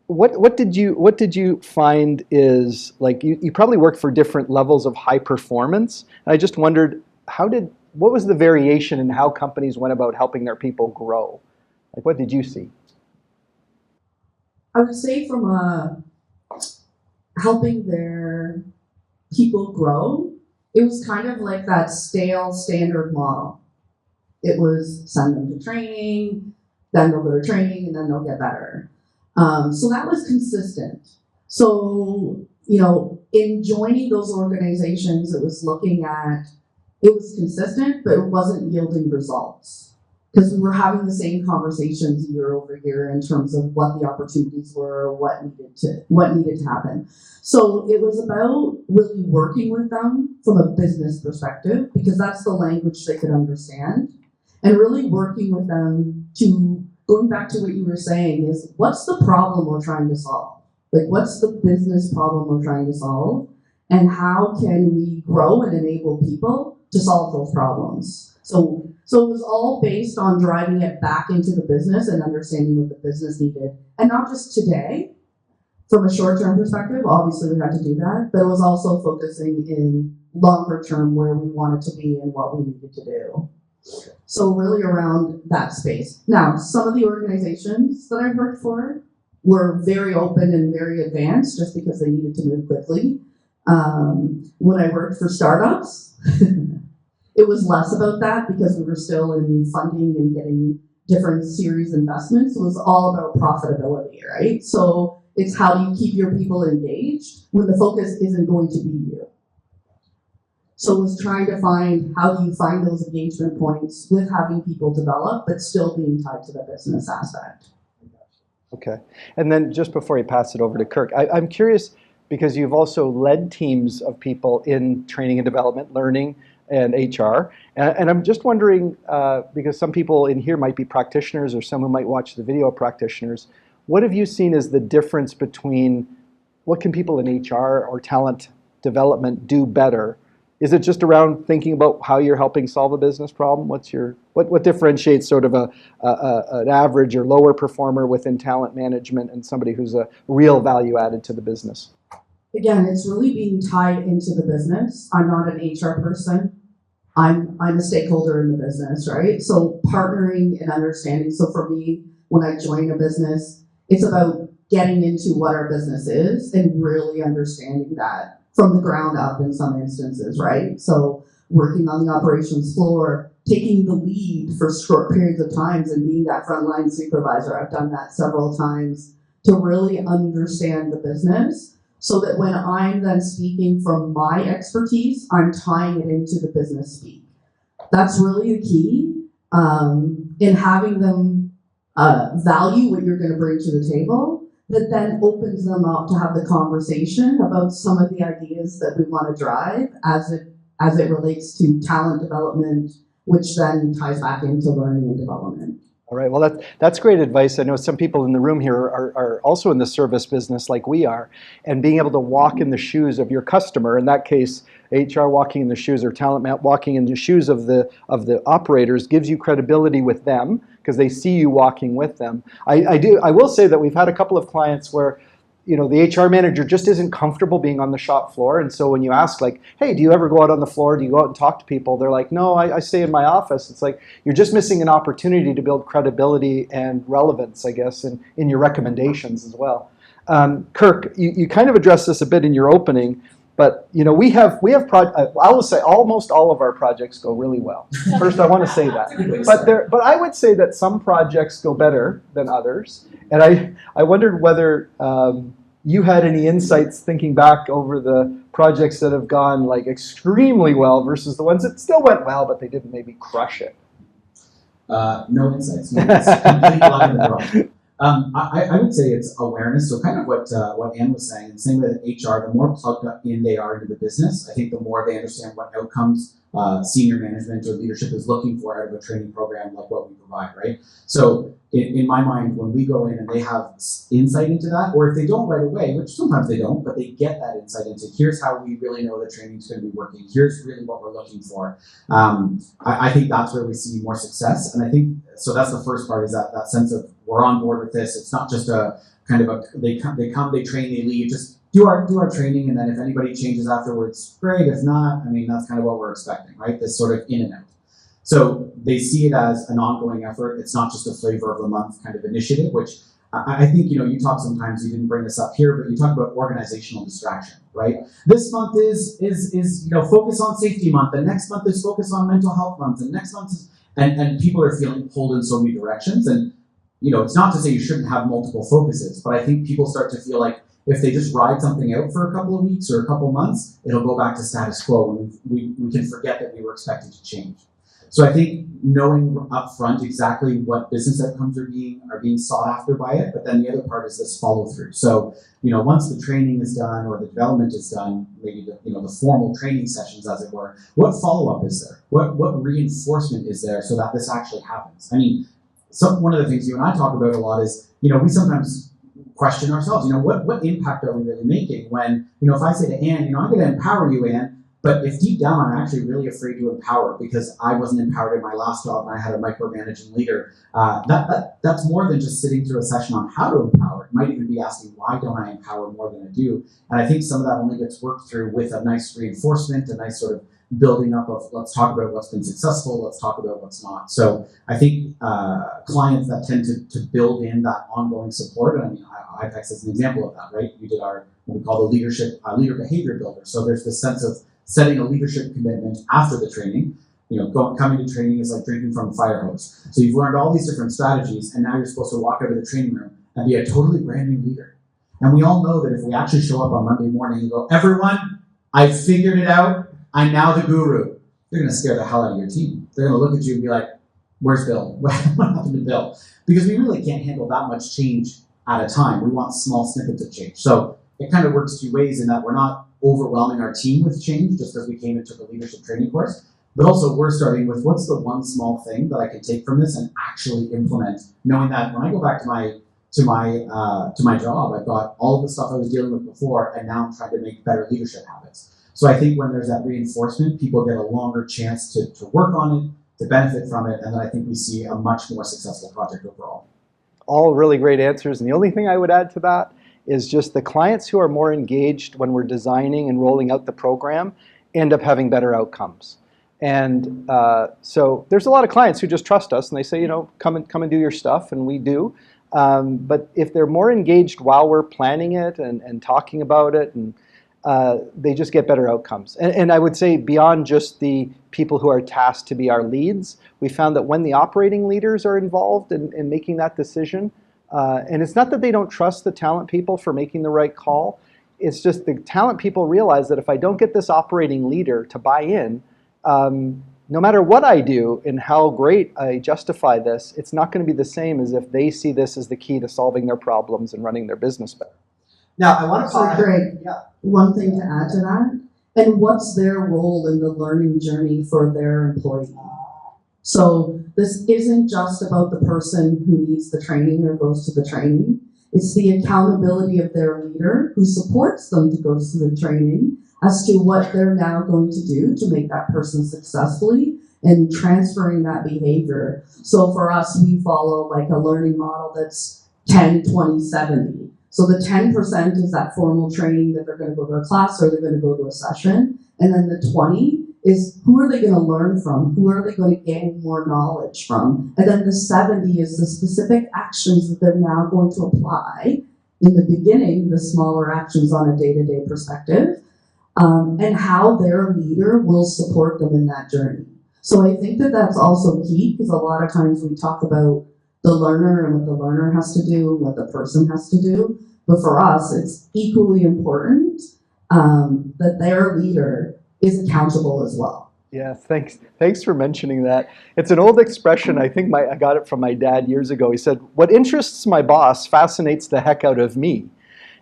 [SPEAKER 1] What did you find is, like, you probably worked for different levels of high performance. And I just wondered, what was the variation in how companies went about helping their people grow? Like, what did you see?
[SPEAKER 3] I would say from helping their people grow, it was kind of like that stale standard model. It was send them to training, then they'll go to training, and then they'll get better. So that was consistent. So, in joining those organizations, it was consistent, but it wasn't yielding results. Because we were having the same conversations year over year in terms of what the opportunities were, what needed to happen. So it was about really working with them from a business perspective, because that's the language they could understand, and really working with them to, going back to what you were saying, is what's the problem we're trying to solve? Like, what's the business problem we're trying to solve? And how can we grow and enable people to solve those problems? So it was all based on driving it back into the business and understanding what the business needed. And not just today, from a short-term perspective, obviously we had to do that, but it was also focusing in longer term where we wanted to be and what we needed to do. So really around that space. Now, some of the organizations that I've worked for were very open and very advanced just because they needed to move quickly. When I worked for startups, it was less about that because we were still in funding and getting different series investments. It was all about profitability, right? So it's how do you keep your people engaged when the focus isn't going to be you. So it was trying to find, how do you find those engagement points with having people develop, but still being tied to the business aspect.
[SPEAKER 1] Okay. And then just before you pass it over to Kirk, I'm curious, because you've also led teams of people in training and development, learning, and HR. And I'm just wondering, because some people in here might be practitioners, or some who might watch the video are practitioners, what have you seen as the difference between what can people in HR or talent development do better? Is it just around thinking about how you're helping solve a business problem? What differentiates sort of an average or lower performer within talent management and somebody who's a real value added to the business?
[SPEAKER 3] Again, it's really being tied into the business. I'm not an HR person. I'm a stakeholder in the business, right? So partnering and understanding. So for me, when I join a business, it's about getting into what our business is and really understanding that from the ground up in some instances, right? So working on the operations floor, taking the lead for short periods of times and being that frontline supervisor. I've done that several times to really understand the business, so that when I'm then speaking from my expertise, I'm tying it into the business speak. That's really the key in having them value what you're going to bring to the table, that then opens them up to have the conversation about some of the ideas that we want to drive as it relates to talent development, which then ties back into learning and development.
[SPEAKER 1] All right, well, that's great advice. I know some people in the room here are also in the service business like we are, and being able to walk in the shoes of your customer, in that case, HR walking in the shoes, or talent walking in the shoes of the operators, gives you credibility with them because they see you walking with them. I will say that we've had a couple of clients where, the HR manager just isn't comfortable being on the shop floor. And so when you ask, like, hey, do you ever go out on the floor? Do you go out and talk to people? They're like, no, I stay in my office. It's like, you're just missing an opportunity to build credibility and relevance, I guess, in your recommendations as well. Kirk, you kind of addressed this a bit in your opening, but we have I will say almost all of our projects go really well. First, I want to say that. But I would say that some projects go better than others. And I wondered whether you had any insights thinking back over the projects that have gone like extremely well versus the ones that still went well, but they didn't maybe crush it.
[SPEAKER 4] No insights. No, it's complete line in the wrong. I would say it's awareness. So kind of what Anne was saying, and same with HR, the more plugged in they are into the business, I think the more they understand what outcomes senior management or leadership is looking for out of a training program like what we provide, right? So in my mind, when we go in and they have insight into that, or if they don't right away, which sometimes they don't, but they get that insight into here's how we really know the training is going to be working. Here's really what we're looking for. I think that's where we see more success. And I think, so that's the first part, is that sense of we're on board with this. It's not just a kind of a, they come, they train, they leave, just do our training, and then if anybody changes afterwards, great. If not, I mean, that's kind of what we're expecting, right? This sort of in and out. So they see it as an ongoing effort. It's not just a flavor of the month kind of initiative, which I think, you talk sometimes, you didn't bring this up here, but you talk about organizational distraction, right? This month is focus on safety month, and next month is focus on mental health month, and next month is, and people are feeling pulled in so many directions. And, it's not to say you shouldn't have multiple focuses, but I think people start to feel like if they just ride something out for a couple of weeks or a couple of months, it'll go back to status quo, and we can forget that we were expected to change. So I think knowing upfront exactly what business outcomes are being sought after by it, but then the other part is this follow through. So, once the training is done or the development is done, maybe the formal training sessions, as it were, what follow up is there? What reinforcement is there so that this actually happens? I mean, one of the things you and I talk about a lot is, we sometimes question ourselves, what impact are we really making when, if I say to Anne, I'm going to empower you, Anne, but if deep down I'm actually really afraid to empower because I wasn't empowered in my last job and I had a micromanaging leader, that's more than just sitting through a session on how to empower. It might even be asking, why don't I empower more than I do? And I think some of that only gets worked through with a nice reinforcement, a nice sort of building up of, let's talk about what's been successful, let's talk about what's not. So I think clients that tend to build in that ongoing support, and I mean, IPEX is an example of that, right? We did our, what we call the leader behavior builder. So there's this sense of setting a leadership commitment after the training. Coming to training is like drinking from a fire hose. So you've learned all these different strategies, and now you're supposed to walk out of the training room and be a totally brand new leader. And we all know that if we actually show up on Monday morning and go, everyone, I figured it out, I'm now the guru, you're going to scare the hell out of your team. They're going to look at you and be like, where's Bill? What happened to Bill? Because we really can't handle that much change at a time. We want small snippets of change. So it kind of works two ways in that we're not overwhelming our team with change just because we came and took a leadership training course, but also we're starting with what's the one small thing that I can take from this and actually implement, knowing that when I go back to my job, I've got all of the stuff I was dealing with before, and now I'm trying to make better leadership habits. So I think when there's that reinforcement, people get a longer chance to work on it, to benefit from it, and then I think we see a much more successful project overall.
[SPEAKER 1] All really great answers. And the only thing I would add to that is just the clients who are more engaged when we're designing and rolling out the program end up having better outcomes. And so there's a lot of clients who just trust us and they say, come and do your stuff, and we do. But if they're more engaged while we're planning it and talking about it, and they just get better outcomes. And I would say beyond just the people who are tasked to be our leads, we found that when the operating leaders are involved in making that decision, and it's not that they don't trust the talent people for making the right call, it's just the talent people realize that if I don't get this operating leader to buy in, no matter what I do and how great I justify this, it's not going to be the same as if they see this as the key to solving their problems and running their business better.
[SPEAKER 4] Now, I want to
[SPEAKER 3] So Greg, one thing to add to that, and what's their role in the learning journey for their employee? So this isn't just about the person who needs the training or goes to the training. It's the accountability of their leader who supports them to go to the training as to what they're now going to do to make that person successfully and transferring that behavior. So for us, we follow like a learning model that's 10, 20, 70. So the 10% is that formal training that they're going to go to a class or they're going to go to a session. And then the 20 is who are they going to learn from? Who are they going to gain more knowledge from? And then the 70 is the specific actions that they're now going to apply in the beginning, the smaller actions on a day-to-day perspective, and how their leader will support them in that journey. So I think that that's also key, because a lot of times we talk about the learner and what the learner has to do, what the person has to do. But for us, it's equally important that their leader is accountable as well.
[SPEAKER 1] Yeah, thanks for mentioning that. It's an old expression. I think I got it from my dad years ago. He said, "What interests my boss fascinates the heck out of me."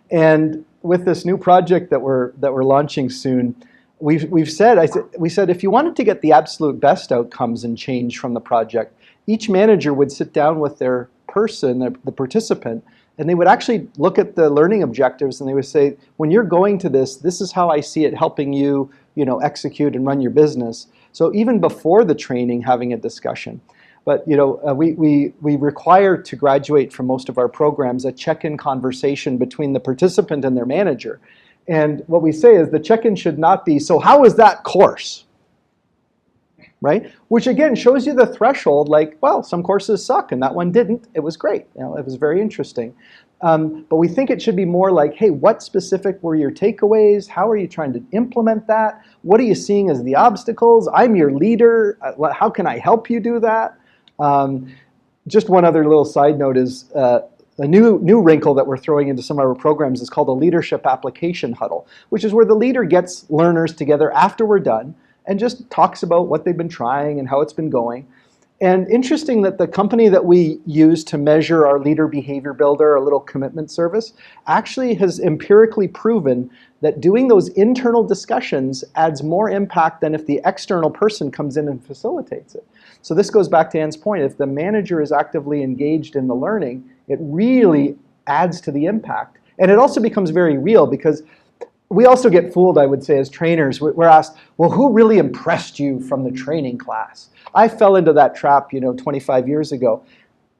[SPEAKER 1] And with this new project that we're launching soon, we've said, we said if you wanted to get the absolute best outcomes and change from the project, each manager would sit down with their person, the participant, and they would actually look at the learning objectives and they would say, when you're going to this is how I see it helping you, execute and run your business. So even before the training, having a discussion. But we require to graduate from most of our programs a check-in conversation between the participant and their manager. And what we say is the check-in should not be, so how was that course? Right? Which again shows you the threshold, like, well, some courses suck and that one didn't. It was great. It was very interesting. But we think it should be more like, hey, what specific were your takeaways? How are you trying to implement that? What are you seeing as the obstacles? I'm your leader. How can I help you do that? Just one other little side note is a new wrinkle that we're throwing into some of our programs is called a leadership application huddle, which is where the leader gets learners together after we're done and just talks about what they've been trying and how it's been going. And interesting that the company that we use to measure our leader behavior builder, our little commitment service, actually has empirically proven that doing those internal discussions adds more impact than if the external person comes in and facilitates it. So this goes back to Anne's point. If the manager is actively engaged in the learning, it really adds to the impact. And it also becomes very real because we also get fooled, I would say, as trainers. We're asked, well, who really impressed you from the training class? I fell into that trap, 25 years ago.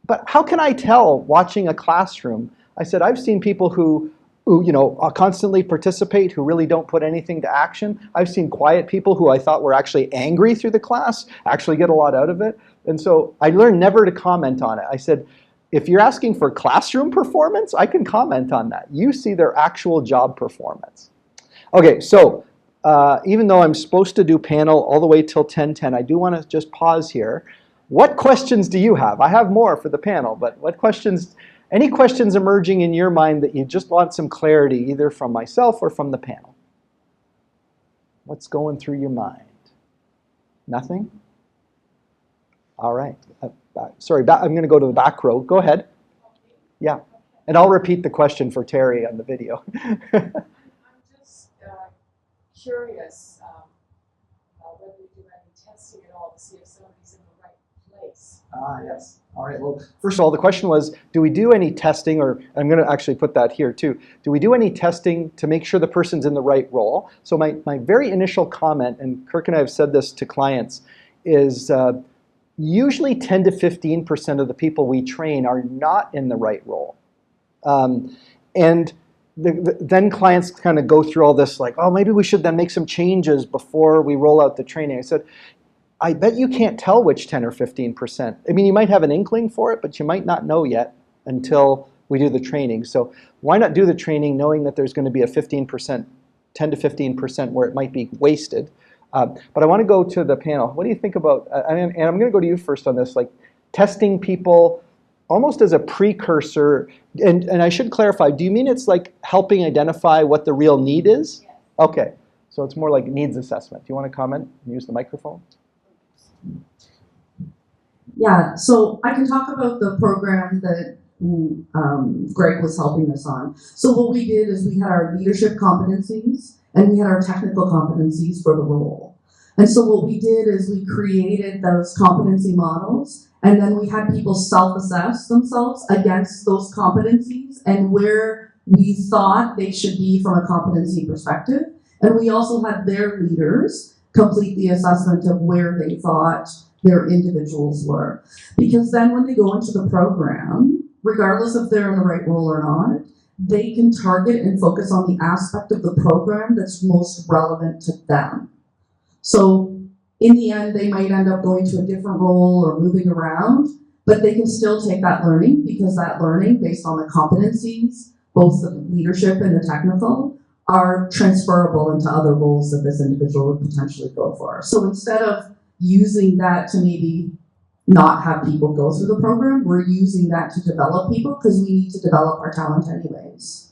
[SPEAKER 1] But how can I tell watching a classroom? I said, I've seen people who constantly participate, who really don't put anything to action. I've seen quiet people who I thought were actually angry through the class, actually get a lot out of it. And so I learned never to comment on it. I said, if you're asking for classroom performance, I can comment on that. You see their actual job performance. Okay, so even though I'm supposed to do panel all the way till 10:10, I do want to just pause here. What questions do you have? I have more for the panel, but any questions emerging in your mind that you just want some clarity, either from myself or from the panel? What's going through your mind? Nothing? All right. Sorry, I'm going to go to the back row. Go ahead. Yeah. And I'll repeat the question for Terry on the video.
[SPEAKER 5] Curious whether we do any testing at all to see if somebody's in the right place.
[SPEAKER 1] Yes. All right. Well, first of all, the question was, do we do any testing, or I'm going to actually put that here too. Do we do any testing to make sure the person's in the right role? So my very initial comment, and Kirk and I have said this to clients, is usually 10 to 15% of the people we train are not in the right role. And then clients kind of go through all this like, oh, maybe we should then make some changes before we roll out the training. I said, I bet you can't tell which 10 or 15%. I mean, you might have an inkling for it, but you might not know yet until we do the training. So why not do the training knowing that there's going to be a 15%, 10 to 15% where it might be wasted. But I want to go to the panel. What do you think about, and I'm going to go to you first on this, like testing people almost as a precursor, and I should clarify, do you mean it's like helping identify what the real need is?
[SPEAKER 5] Yes.
[SPEAKER 1] Okay, so it's more like needs assessment. Do you want to comment? Use the microphone.
[SPEAKER 3] Yeah, so I can talk about the program that Greg was helping us on. So what we did is we had our leadership competencies and we had our technical competencies for the role. And so what we did is we created those competency models, and then we had people self-assess themselves against those competencies and where we thought they should be from a competency perspective. And we also had their leaders complete the assessment of where they thought their individuals were. Because then when they go into the program, regardless if they're in the right role or not, they can target and focus on the aspect of the program that's most relevant to them. So in the end, they might end up going to a different role or moving around, but they can still take that learning because that learning based on the competencies, both the leadership and the technical, are transferable into other roles that this individual would potentially go for. So instead of using that to maybe not have people go through the program, we're using that to develop people because we need to develop our talent anyways.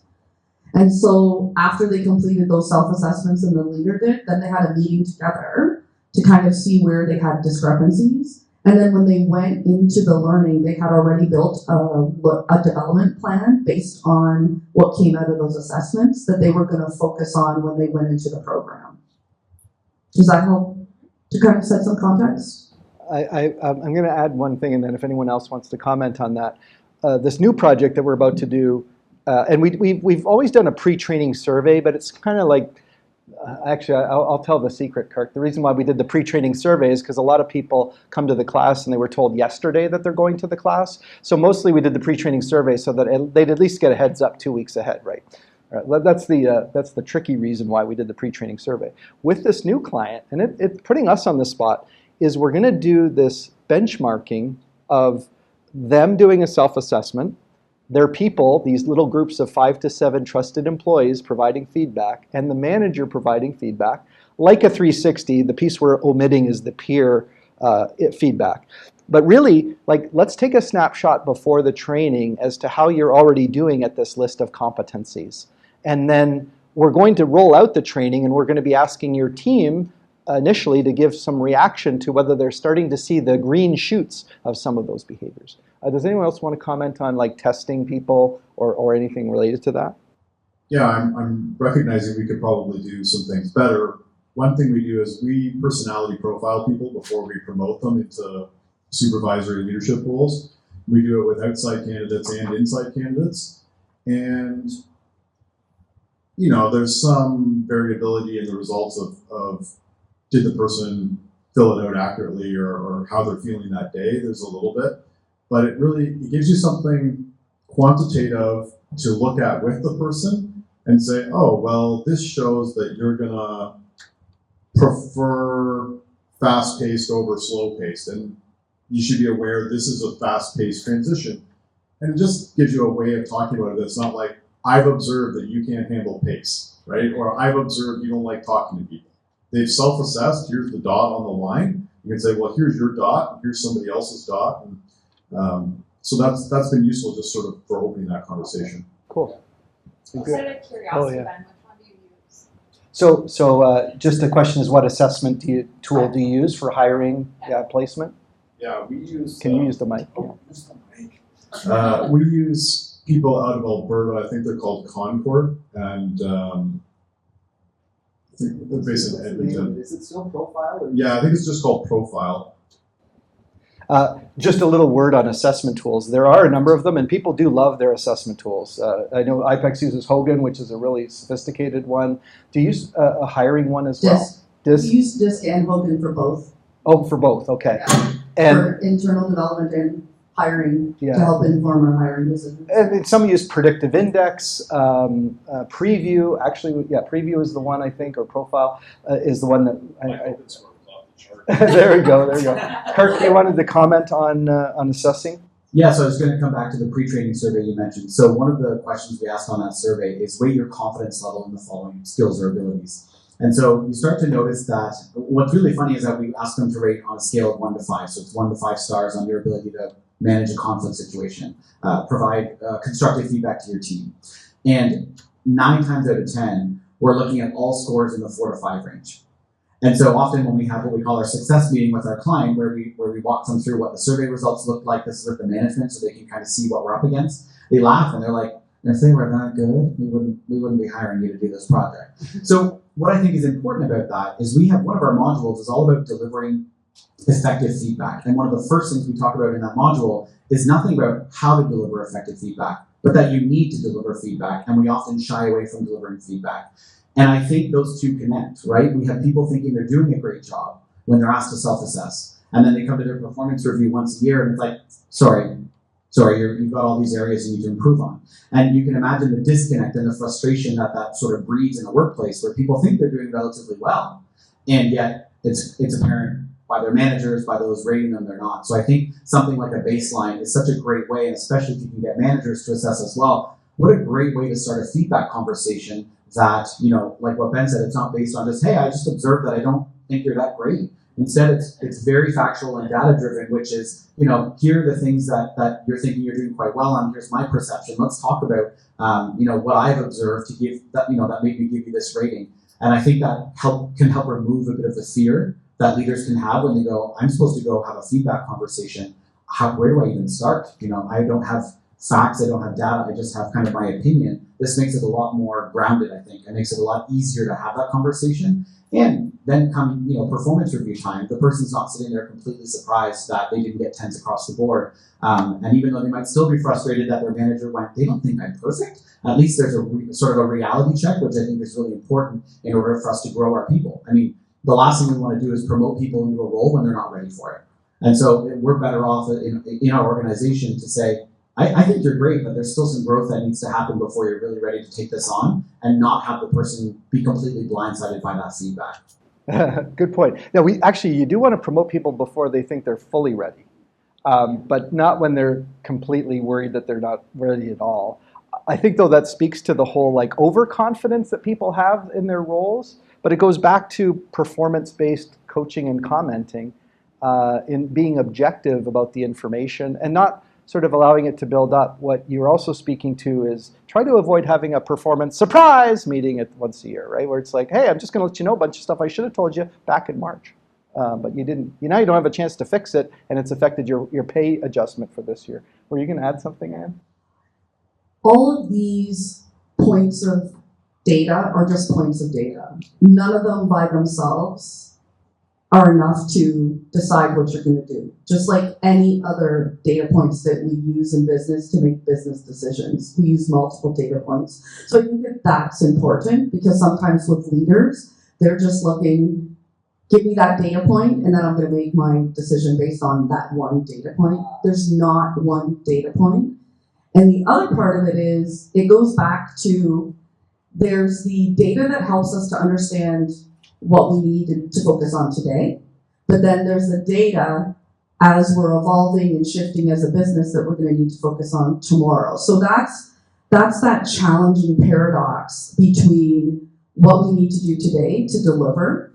[SPEAKER 3] And so after they completed those self-assessments and the leader did, then they had a meeting together to kind of see where they had discrepancies. And then when they went into the learning, they had already built a development plan based on what came out of those assessments that they were going to focus on when they went into the program. Does that help to kind of set some context?
[SPEAKER 1] I'm going to add one thing, and then if anyone else wants to comment on that. This new project that we're about to do, and we've always done a pre-training survey, but it's kind of like, actually, I'll tell the secret, Kirk. The reason why we did the pre-training survey is because a lot of people come to the class and they were told yesterday that they're going to the class. So mostly we did the pre-training survey so that they'd at least get a heads up 2 weeks ahead, right? That's the tricky reason why we did the pre-training survey. With this new client, and it putting us on the spot, is we're going to do this benchmarking of them doing a self-assessment, their people, these little groups of 5 to 7 trusted employees providing feedback, and the manager providing feedback. Like a 360, the piece we're omitting is the peer feedback. But really, like, let's take a snapshot before the training as to how you're already doing at this list of competencies. And then we're going to roll out the training, and we're going to be asking your team initially to give some reaction to whether they're starting to see the green shoots of some of those behaviors. Does anyone else want to comment on like testing people or anything related to that?
[SPEAKER 2] Yeah, I'm recognizing we could probably do some things better. One thing we do is we personality profile people before we promote them into supervisory leadership roles. We do it with outside candidates and inside candidates. And, you know, there's some variability in the results of did the person fill it out accurately or how they're feeling that day. There's a little bit. But it gives you something quantitative to look at with the person and say, oh, well, this shows that you're gonna prefer fast-paced over slow-paced, and you should be aware this is a fast-paced transition. And it just gives you a way of talking about it. It's not like, I've observed that you can't handle pace, right? Or I've observed you don't like talking to people. They've self-assessed, here's the dot on the line. You can say, well, here's your dot, here's somebody else's dot. And, so that's been useful just sort of for opening that conversation.
[SPEAKER 1] Cool.
[SPEAKER 5] Just out of curiosity,
[SPEAKER 1] yeah.
[SPEAKER 5] Ben, which one do you use?
[SPEAKER 1] So just the question is, what assessment tool do you use for hiring placement?
[SPEAKER 2] Yeah, we use.
[SPEAKER 1] Can you use the mic?
[SPEAKER 2] Oh, use the mic. We use people out of Alberta. I think they're called Concord, and I think they're based in Edmonton.
[SPEAKER 4] Is it still Profile? Or
[SPEAKER 2] Yeah, I think it's just called Profile.
[SPEAKER 1] Just a little word on assessment tools. There are a number of them, and people do love their assessment tools. I know IPEX uses Hogan, which is a really sophisticated one. Do you use a hiring one as well?
[SPEAKER 3] We use DISC and Hogan for both.
[SPEAKER 1] Oh, for both, okay.
[SPEAKER 3] For
[SPEAKER 1] And
[SPEAKER 3] internal development and hiring
[SPEAKER 1] Yeah.
[SPEAKER 3] to help inform our hiring decisions.
[SPEAKER 1] some use Predictive Index, Preview. Actually, yeah, Preview is the one, I think, or Profile is the one that I there we go. Kirk, you wanted to comment on assessing?
[SPEAKER 4] Yeah, so I was going to come back to the pre-training survey you mentioned. So one of the questions we asked on that survey is rate your confidence level in the following skills or abilities. And so you start to notice that what's really funny is that we ask them to rate on a scale of 1 to 5. So it's 1 to 5 stars on your ability to manage a conflict situation, provide constructive feedback to your team. And 9 times out of 10, we're looking at all scores in the 4 to 5 range. And so often when we have what we call our success meeting with our client, where we walk them through what the survey results look like, this is with the management, so they can kind of see what we're up against, they laugh and they're like, if they were that good, we wouldn't be hiring you to do this project. So what I think is important about that is we have one of our modules is all about delivering effective feedback. And one of the first things we talk about in that module is nothing about how to deliver effective feedback, but that you need to deliver feedback. And we often shy away from delivering feedback. And I think those two connect, right? We have people thinking they're doing a great job when they're asked to self-assess. And then they come to their performance review once a year and it's like, sorry, you've got all these areas you need to improve on. And you can imagine the disconnect and the frustration that sort of breeds in a workplace where people think they're doing relatively well. And yet it's apparent by their managers, by those rating them, they're not. So I think something like a baseline is such a great way, and especially if you can get managers to assess as well, what a great way to start a feedback conversation that, you know, like what Ben said, it's not based on just, hey, I just observed that I don't think you're that great. Instead, it's very factual and data driven, which is, you know, here are the things that you're thinking you're doing quite well on. Here's my perception. Let's talk about, what I've observed to give that, that made me give you this rating. And I think that can help remove a bit of the fear that leaders can have when they go, I'm supposed to go have a feedback conversation. Where do I even start? I don't have facts, I don't have data, I just have kind of my opinion. This makes it a lot more grounded, I think. It makes it a lot easier to have that conversation. And then come, performance review time, the person's not sitting there completely surprised that they didn't get 10s across the board. And even though they might still be frustrated that their manager went, they don't think I'm perfect. At least there's sort of a reality check, which I think is really important in order for us to grow our people. I mean, the last thing we want to do is promote people into a role when they're not ready for it. And so we're better off in our organization to say, I think you're great, but there's still some growth that needs to happen before you're really ready to take this on, and not have the person be completely blindsided by that feedback.
[SPEAKER 1] Good point. Now, you do want to promote people before they think they're fully ready, but not when they're completely worried that they're not ready at all. I think, though, that speaks to the whole overconfidence that people have in their roles, but it goes back to performance-based coaching and commenting, in being objective about the information and not sort of allowing it to build up. What you're also speaking to is try to avoid having a performance surprise meeting once a year, right? Where it's like, hey, I'm just going to let you know a bunch of stuff I should have told you back in March. But you didn't. Now you don't have a chance to fix it, and it's affected your pay adjustment for this year. Were you going to add something, Anne?
[SPEAKER 3] All of these points of data are just points of data. None of them by themselves are enough to decide what you're going to do. Just like any other data points that we use in business to make business decisions. We use multiple data points. So I think that that's important, because sometimes with leaders, they're just looking, give me that data point and then I'm going to make my decision based on that one data point. There's not one data point. And the other part of it is, it goes back to, there's the data that helps us to understand what we need to focus on today. But then there's the data as we're evolving and shifting as a business that we're going to need to focus on tomorrow. So that's that challenging paradox between what we need to do today to deliver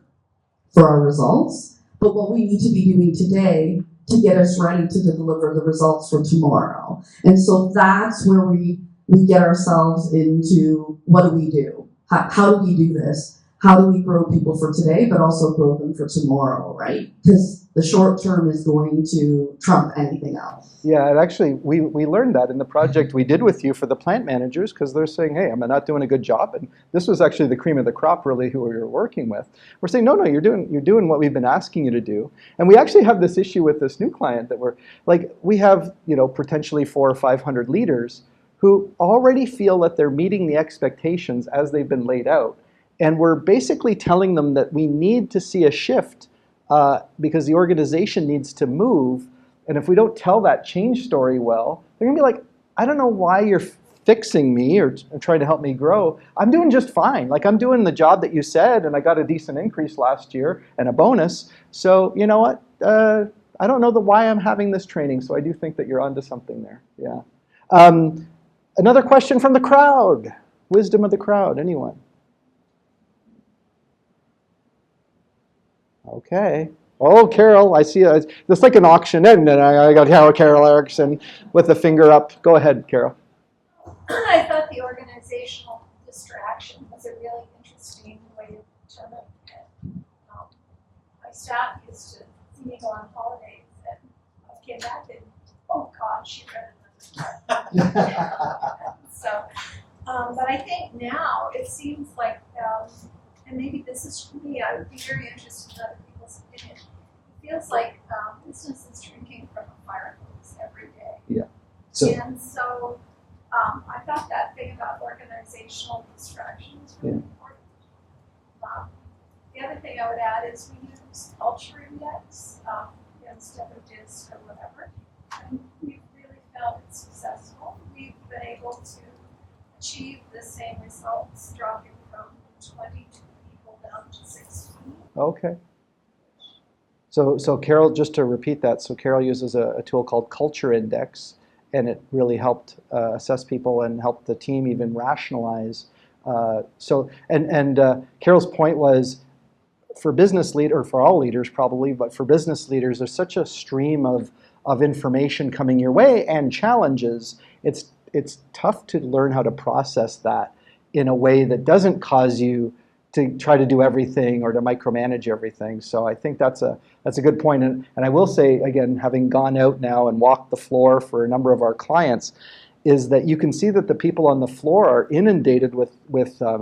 [SPEAKER 3] for our results, but what we need to be doing today to get us ready to deliver the results for tomorrow. And so that's where we get ourselves into, what do we do? How do we do this? How do we grow people for today, but also grow them for tomorrow, right? Because the short term is going to trump anything else.
[SPEAKER 1] Yeah, and actually, we learned that in the project we did with you for the plant managers, because they're saying, hey, I'm not doing a good job. And this was actually the cream of the crop, really, who we were working with. We're saying, no, you're doing what we've been asking you to do. And we actually have this issue with this new client that we have, potentially 400 or 500 leaders who already feel that they're meeting the expectations as they've been laid out. And we're basically telling them that we need to see a shift because the organization needs to move. And if we don't tell that change story well, they're going to be like, I don't know why you're fixing me or trying to help me grow. I'm doing just fine. I'm doing the job that you said, and I got a decent increase last year and a bonus. So you know what? I don't know why I'm having this training, so I do think that you're onto something there. Yeah. Another question from the crowd. Wisdom of the crowd. Anyone? Okay. Oh, Carol, I see. It's like an auction, isn't it? I got Carol Erickson with the finger up. Go ahead, Carol.
[SPEAKER 6] I thought the organizational distraction was a really interesting way to term it. My staff used to see me go on holidays, and I came back and, oh God, she read it. So, but I think now it seems like, and maybe this is me, I would be very interested in other people's opinion. It feels like business is drinking from a fire hose every day.
[SPEAKER 1] Yeah.
[SPEAKER 6] And so I thought that thing about organizational distraction is really important. The other thing I would add is we use culture index instead of DISC or whatever. And we've really found it successful. We've been able to achieve the same results, dropping from 22 people down to 16.
[SPEAKER 1] Okay. So Carol, just to repeat that, so Carol uses a tool called Culture Index, and it really helped assess people and helped the team even rationalize. Carol's point was, for business leader, or for all leaders probably, but for business leaders, there's such a stream of information coming your way and challenges. It's tough to learn how to process that in a way that doesn't cause you to try to do everything or to micromanage everything. So I think that's a good point. And I will say, again, having gone out now and walked the floor for a number of our clients, is that you can see that the people on the floor are inundated with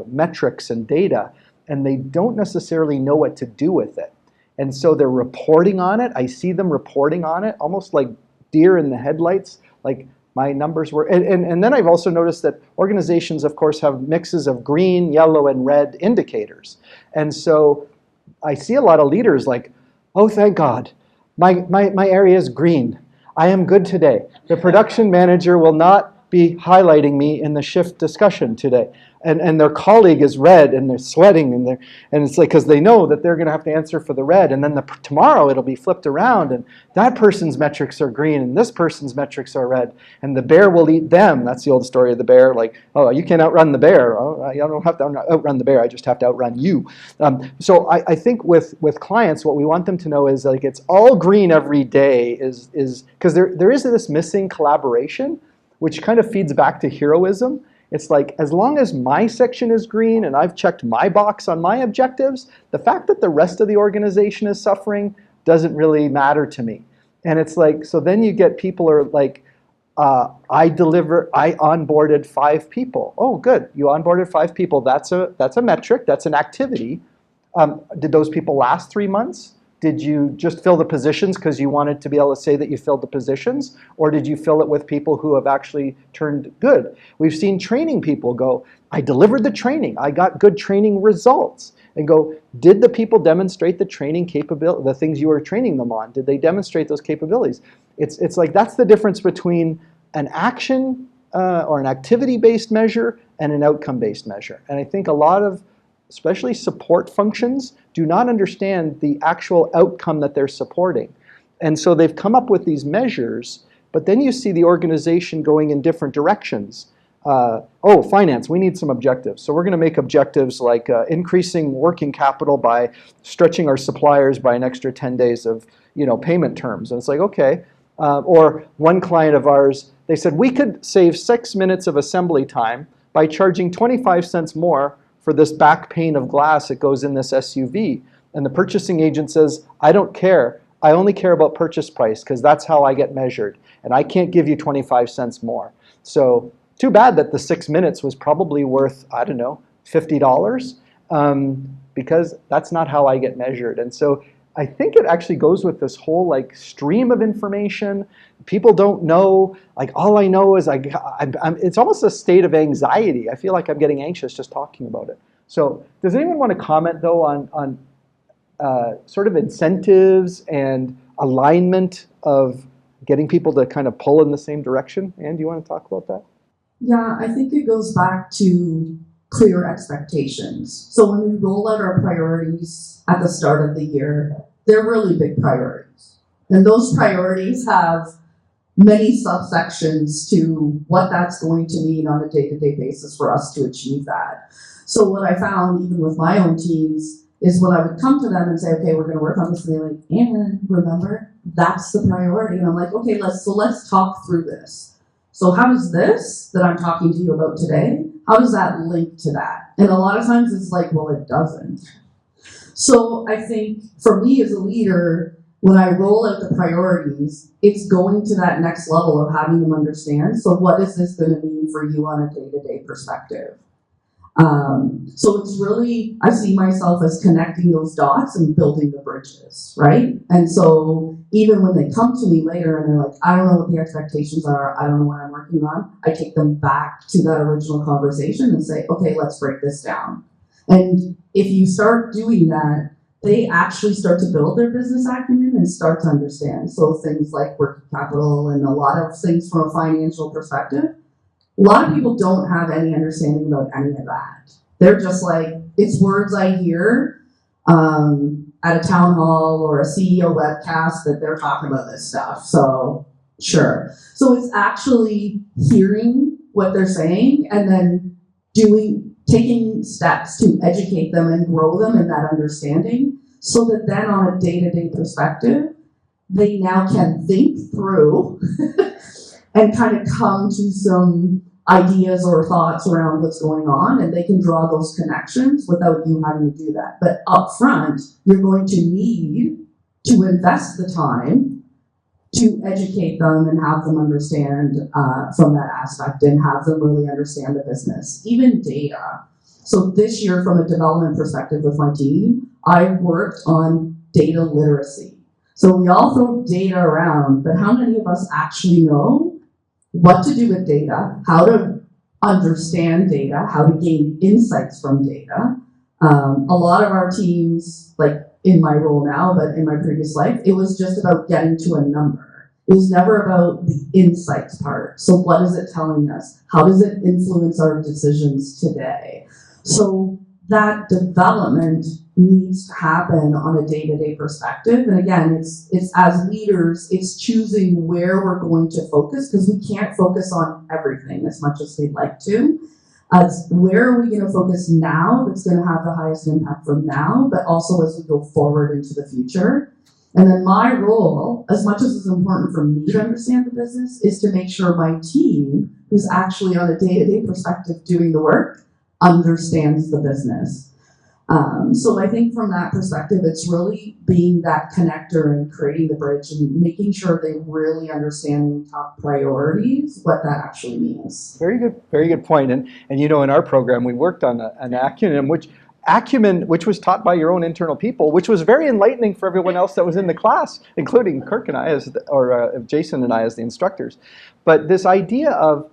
[SPEAKER 1] metrics and data. and they don't necessarily know what to do with it. And so they're reporting on it. I see them reporting on it, almost like deer in the headlights, like my numbers were. And then I've also noticed that organizations, of course, have mixes of green, yellow, and red indicators. And so I see a lot of leaders like, oh, thank God, my area is green. I am good today. The production manager will not be highlighting me in the shift discussion today. And their colleague is red, and they're sweating, and it's like, because they know that they're going to have to answer for the red, and then tomorrow it'll be flipped around, and that person's metrics are green, and this person's metrics are red, and the bear will eat them. That's the old story of the bear, like, oh, you can't outrun the bear. Oh, I don't have to outrun the bear, I just have to outrun you. So I think with clients, what we want them to know is like it's all green every day, is because there is this missing collaboration, which kind of feeds back to heroism. It's like, as long as my section is green and I've checked my box on my objectives, the fact that the rest of the organization is suffering doesn't really matter to me. And it's like, so then you get people are like, I onboarded 5 people. Oh, good, you onboarded 5 people. That's a metric, that's an activity. Did those people last 3 months? Did you just fill the positions because you wanted to be able to say that you filled the positions? Or did you fill it with people who have actually turned good? We've seen training people go, I delivered the training. I got good training results. And go, did the people demonstrate the training capability, the things you were training them on? Did they demonstrate those capabilities? It's like, that's the difference between an action or an activity-based measure and an outcome-based measure. And I think a lot of, especially support functions, do not understand the actual outcome that they're supporting. And so they've come up with these measures, but then you see the organization going in different directions. Oh, finance, we need some objectives. So we're going to make objectives like increasing working capital by stretching our suppliers by an extra 10 days of payment terms. And it's like, okay. Or one client of ours, they said, we could save 6 minutes of assembly time by charging 25 cents more for this back pane of glass that goes in this SUV. And the purchasing agent says, I don't care. I only care about purchase price because that's how I get measured. And I can't give you 25 cents more. So too bad that the 6 minutes was probably worth, I don't know, $50 because that's not how I get measured. And so I think it actually goes with this whole like stream of information. People don't know, like all I know is it's almost a state of anxiety. I feel like I'm getting anxious just talking about it. So does anyone want to comment though on sort of incentives and alignment of getting people to kind of pull in the same direction? Anne, do you want to talk about that?
[SPEAKER 3] Yeah, I think it goes back to clear expectations. So when we roll out our priorities at the start of the year, they're really big priorities. And those priorities have many subsections to what that's going to mean on a day-to-day basis for us to achieve that. So what I found, even with my own teams, is when I would come to them and say, okay, we're going to work on this, and they're like, and remember, that's the priority. And I'm like, okay, let's talk through this. So how does this that I'm talking to you about today, how does that link to that? And a lot of times it's like, well, it doesn't. So I think for me as a leader, when I roll out the priorities, it's going to that next level of having them understand. So what is this going to mean for you on a day-to-day perspective? So it's really, I see myself as connecting those dots and building the bridges, right? And so even when they come to me later and they're like, I don't know what the expectations are, I don't know what I'm working on, I take them back to that original conversation and say, okay, let's break this down. And if you start doing that, they actually start to build their business acumen and start to understand. So things like working capital and a lot of things from a financial perspective, a lot of people don't have any understanding about any of that. They're just like, it's words I hear at a town hall or a CEO webcast that they're talking about this stuff. So sure. So it's actually hearing what they're saying and then taking steps to educate them and grow them in that understanding so that then on a day-to-day perspective, they now can think through and kind of come to some ideas or thoughts around what's going on, and they can draw those connections without you having to do that. But up front, you're going to need to invest the time to educate them and have them understand from that aspect and have them really understand the business, even data. So this year, from a development perspective with my team, I worked on data literacy. So we all throw data around, but how many of us actually know what to do with data, how to understand data, how to gain insights from data? A lot of our teams, like in my role now, but in my previous life, it was just about getting to a number. It was never about the insights part. So what is it telling us? How does it influence our decisions today? So that development needs to happen on a day-to-day perspective. And again, it's as leaders, it's choosing where we're going to focus, because we can't focus on everything as much as we'd like to. Where are we going to focus now that's going to have the highest impact from now, but also as we go forward into the future. And then my role, as much as it's important for me to understand the business, is to make sure my team, who's actually on a day-to-day perspective doing the work, understands the business. So I think from that perspective, it's really being that connector and creating the bridge and making sure they really understand top priorities, what that actually means.
[SPEAKER 1] Very good point. And you know, in our program, we worked on an acumen, which was taught by your own internal people, which was very enlightening for everyone else that was in the class, including Kirk and I, Jason and I as the instructors. But this idea of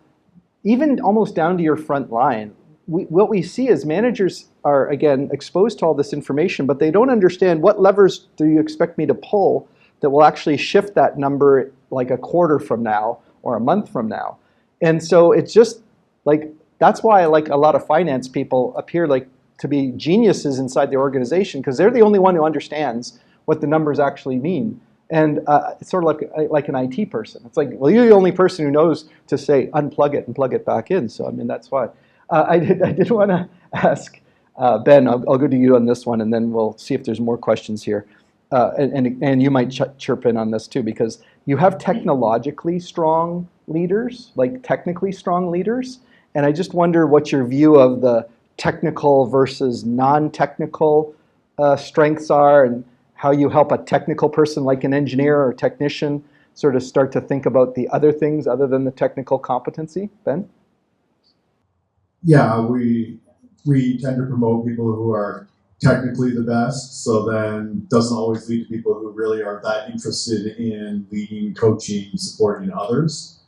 [SPEAKER 1] even almost down to your front line, what we see is managers are, again, exposed to all this information, but they don't understand what levers do you expect me to pull that will actually shift that number like a quarter from now or a month from now. And so it's just like, that's why like a lot of finance people appear like to be geniuses inside the organization, because they're the only one who understands what the numbers actually mean. And it's sort of like an IT person. It's like, well, you're the only person who knows to say unplug it and plug it back in. So I mean, that's why. I did want to ask Ben. I'll go to you on this one, and then we'll see if there's more questions here. And you might chirp in on this too, because you have technologically strong leaders, like technically strong leaders, and I just wonder what your view of the technical versus non-technical strengths are, and how you help a technical person like an engineer or technician sort of start to think about the other things other than the technical competency. Ben?
[SPEAKER 2] Yeah, we tend to promote people who are technically the best, so then doesn't always lead to people who really are that interested in leading, coaching, supporting others.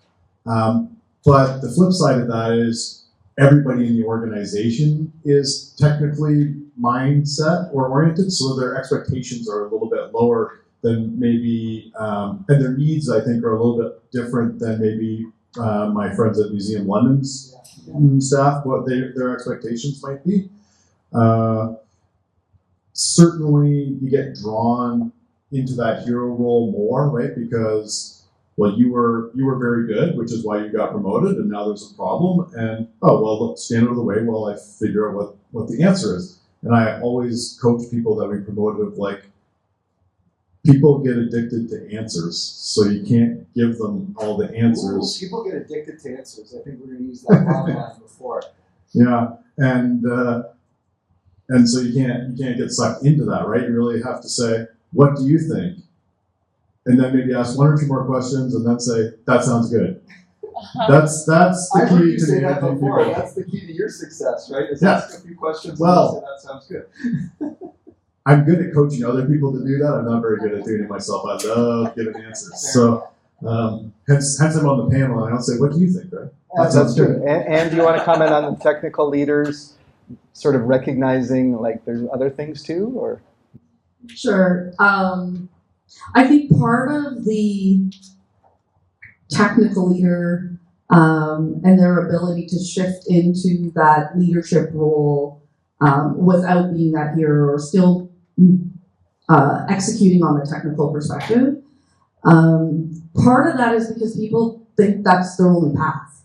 [SPEAKER 2] But the flip side of that is everybody in the organization is technically mindset or oriented, so their expectations are a little bit lower than maybe, and their needs, I think, are a little bit different than maybe my friends at Museum London's staff, what their expectations might be. Certainly you get drawn into that hero role more, right? Because, well, you were very good, which is why you got promoted, and now there's a problem, and look, stand out of the way while I figure out what the answer is. And I always coach people that we promoted of like, people get addicted to answers, so you can't give them all the answers.
[SPEAKER 1] Ooh, people get addicted to answers. I think we're going to use that line before.
[SPEAKER 2] Yeah, and so you can't get sucked into that, right? You really have to say, what do you think? And then maybe ask one or two more questions, and then say, that sounds good. That's the
[SPEAKER 1] I heard
[SPEAKER 2] key
[SPEAKER 1] you
[SPEAKER 2] to
[SPEAKER 1] say
[SPEAKER 2] the
[SPEAKER 1] that
[SPEAKER 2] people.
[SPEAKER 1] before. That's the key to your success, right? Is
[SPEAKER 2] Yeah.
[SPEAKER 1] ask a few questions
[SPEAKER 2] Well,
[SPEAKER 1] and say that sounds good.
[SPEAKER 2] I'm good at coaching other people to do that. I'm not very good at doing it myself. I love giving answers. So hence I'm on the panel, and I'll say, what do you think, right? That sounds
[SPEAKER 1] true.
[SPEAKER 2] good.
[SPEAKER 1] And do you want to comment on the technical leaders sort of recognizing like there's other things too, or?
[SPEAKER 3] Sure. I think part of the technical leader and their ability to shift into that leadership role without being that hero or still executing on the technical perspective. Part of that is because people think that's their only path.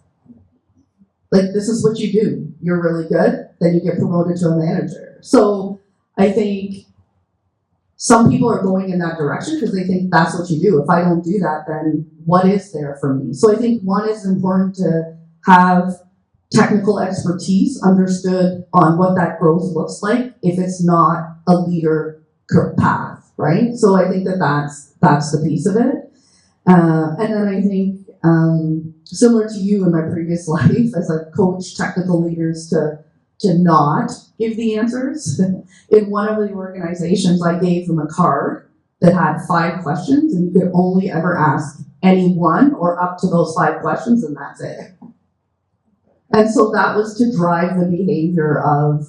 [SPEAKER 3] Like, this is what you do. You're really good, then you get promoted to a manager. So I think some people are going in that direction because they think that's what you do. If I don't do that, then what is there for me? So I think one is important to have technical expertise understood on what that growth looks like if it's not a leader path, right? So I think that's the piece of it. And then I think, similar to you in my previous life, as I've coached technical leaders to to not give the answers. In one of the organizations, I gave them a card that had 5 questions, and you could only ever ask any one or up to those 5 questions, and that's it. And so that was to drive the behavior of,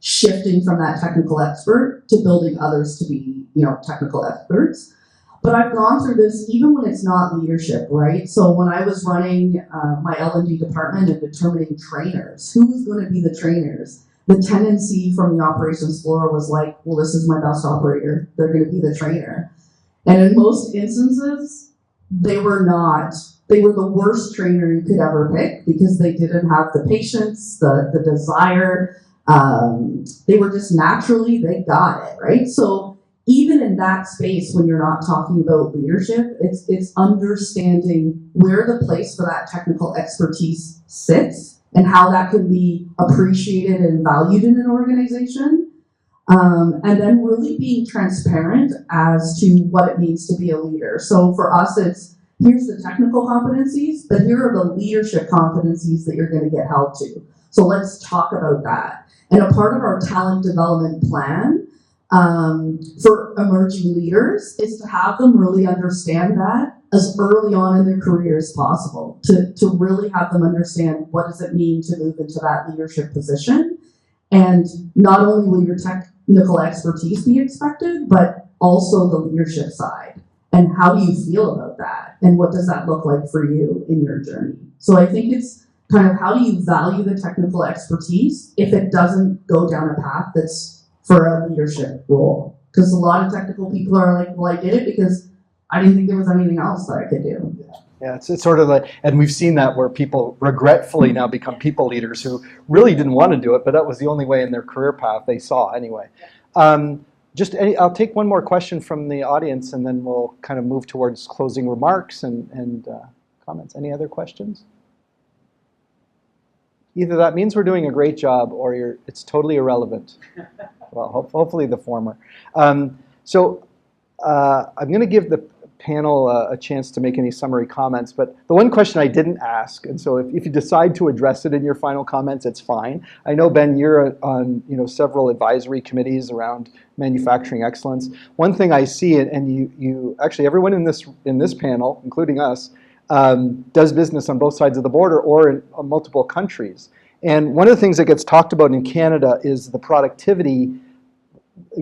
[SPEAKER 3] shifting from that technical expert to building others to be, technical experts. But I've gone through this even when it's not leadership, right? So when I was running my L&D department and determining trainers, who was going to be the trainers? The tendency from the operations floor was like, well, this is my best operator. They're going to be the trainer. And in most instances, they were not. They were the worst trainer you could ever pick because they didn't have the patience, the desire. They were just naturally, they got it, right? So even in that space, when you're not talking about leadership, it's understanding where the place for that technical expertise sits and how that can be appreciated and valued in an organization. And then really being transparent as to what it means to be a leader. So for us, it's here's the technical competencies, but here are the leadership competencies that you're going to get held to. So let's talk about that. And a part of our talent development plan for emerging leaders is to have them really understand that as early on in their career as possible, to really have them understand what does it mean to move into that leadership position. And not only will your technical expertise be expected, but also the leadership side. And how do you feel about that? And what does that look like for you in your journey? So I think it's kind of how do you value the technical expertise if it doesn't go down a path that's for a leadership role? Because a lot of technical people are like, well, I did it because I didn't think there was anything else that I could do.
[SPEAKER 1] Yeah, it's sort of like, and we've seen that where people regretfully now become people leaders who really didn't want to do it, but that was the only way in their career path they saw anyway. I'll take one more question from the audience, and then we'll kind of move towards closing remarks and comments. Any other questions? Either that means we're doing a great job, or it's totally irrelevant. Well, hopefully the former. So I'm going to give the panel a chance to make any summary comments, but the one question I didn't ask, and so if you decide to address it in your final comments, it's fine. I know, Ben, you're on several advisory committees around manufacturing excellence. One thing I see, and you actually everyone in this panel, including us, does business on both sides of the border or in multiple countries. And one of the things that gets talked about in Canada is the productivity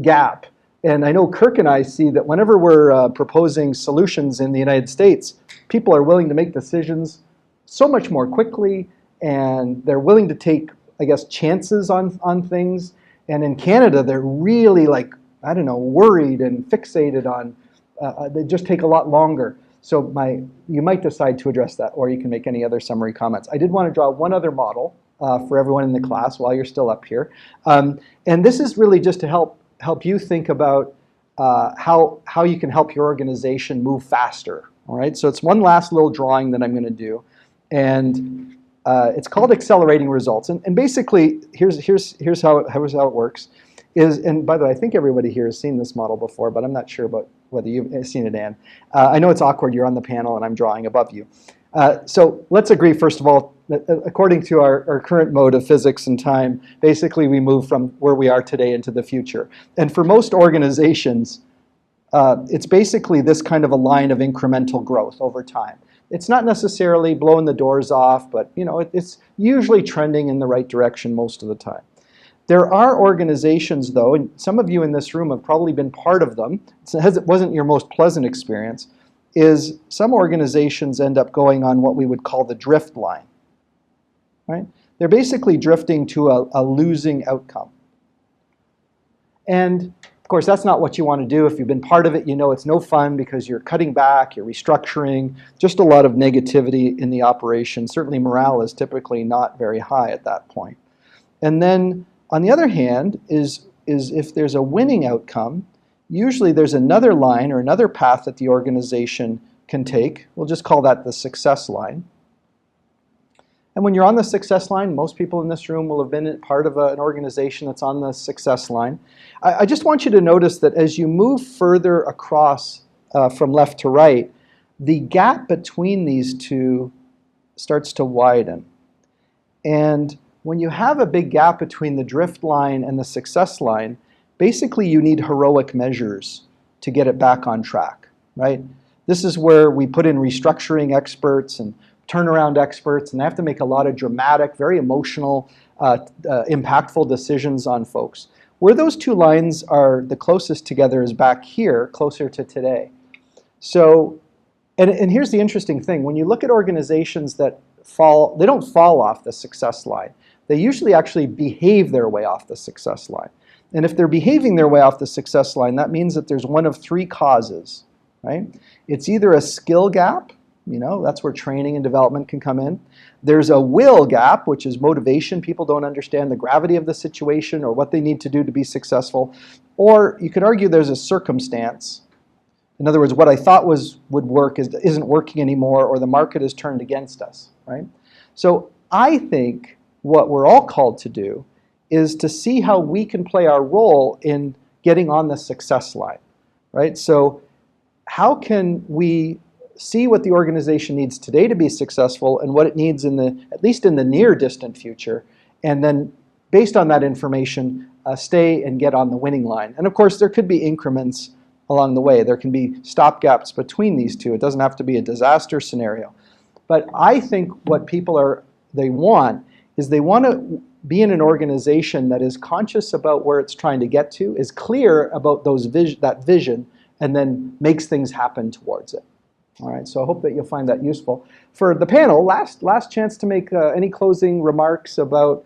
[SPEAKER 1] gap. And I know Kirk and I see that whenever we're proposing solutions in the United States, people are willing to make decisions so much more quickly, and they're willing to take, I guess, chances on things. And in Canada, they're really worried and fixated on, they just take a lot longer. So you might decide to address that, or you can make any other summary comments. I did want to draw one other model for everyone in the class while you're still up here. And this is really just to help you think about how you can help your organization move faster. All right, so it's one last little drawing that I'm going to do, and it's called Accelerating Results. And basically, here's how it works. And by the way, I think everybody here has seen this model before, but I'm not sure about whether you've seen it, Anne. I know it's awkward. You're on the panel, and I'm drawing above you. So let's agree, first of all, that according to our current mode of physics and time, basically we move from where we are today into the future. And for most organizations, it's basically this kind of a line of incremental growth over time. It's not necessarily blowing the doors off, but it's usually trending in the right direction most of the time. There are organizations, though, and some of you in this room have probably been part of them, it wasn't your most pleasant experience, is some organizations end up going on what we would call the drift line. Right? They're basically drifting to a losing outcome. And of course, that's not what you want to do. If you've been part of it, it's no fun because you're cutting back, you're restructuring, just a lot of negativity in the operation. Certainly morale is typically not very high at that point. And then on the other hand is if there's a winning outcome, usually there's another line or another path that the organization can take. We'll just call that the success line. And when you're on the success line, most people in this room will have been part of an organization that's on the success line. I just want you to notice that as you move further across from left to right, the gap between these two starts to widen. And when you have a big gap between the drift line and the success line, basically you need heroic measures to get it back on track, right? This is where we put in restructuring experts and turnaround experts, and they have to make a lot of dramatic, very emotional, impactful decisions on folks. Where those two lines are the closest together is back here, closer to today. So, and here's the interesting thing. When you look at organizations that fall, they don't fall off the success line. They usually actually behave their way off the success line. And if they're behaving their way off the success line, that means that there's one of three causes, right? It's either a skill gap, that's where training and development can come in. There's a will gap, which is motivation. People don't understand the gravity of the situation or what they need to do to be successful. Or you could argue there's a circumstance. In other words, what I thought would work isn't working anymore, or the market has turned against us, right? So I think what we're all called to do is to see how we can play our role in getting on the success line, right? So how can we see what the organization needs today to be successful and what it needs at least in the near distant future, and then based on that information, stay and get on the winning line. And of course, there could be increments along the way. There can be stopgaps between these two. It doesn't have to be a disaster scenario. But I think what people want to be in an organization that is conscious about where it's trying to get to, is clear about that vision, and then makes things happen towards it. All right, so I hope that you'll find that useful. For the panel, last chance to make any closing remarks about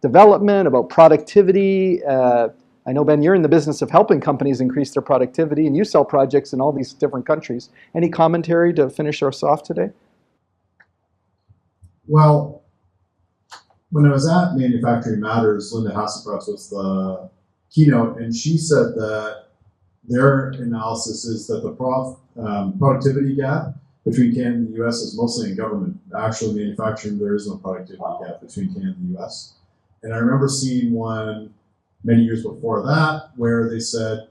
[SPEAKER 1] development, about productivity. I know, Ben, you're in the business of helping companies increase their productivity, and you sell projects in all these different countries. Any commentary to finish us off today?
[SPEAKER 2] Well, when I was at Manufacturing Matters, Linda Hasselbratz was the keynote, and she said that their analysis is that the productivity gap between Canada and the US is mostly in government. Actually, manufacturing, there is no productivity gap between Canada and the US. And I remember seeing one many years before that where they said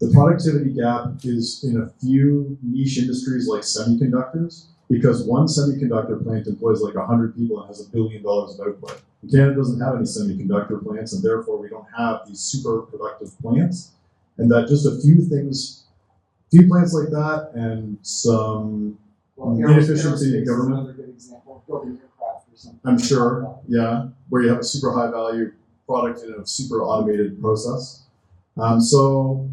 [SPEAKER 2] the productivity gap is in a few niche industries like semiconductors, because one semiconductor plant employs like 100 people and has $1 billion of output. Canada doesn't have any semiconductor plants, and therefore we don't have these super productive plants. And that just a few plants like that, and some inefficiency in government.
[SPEAKER 4] Another good example, building aircraft or something.
[SPEAKER 2] I'm sure, yeah, where you have a super high value product in a super automated process. So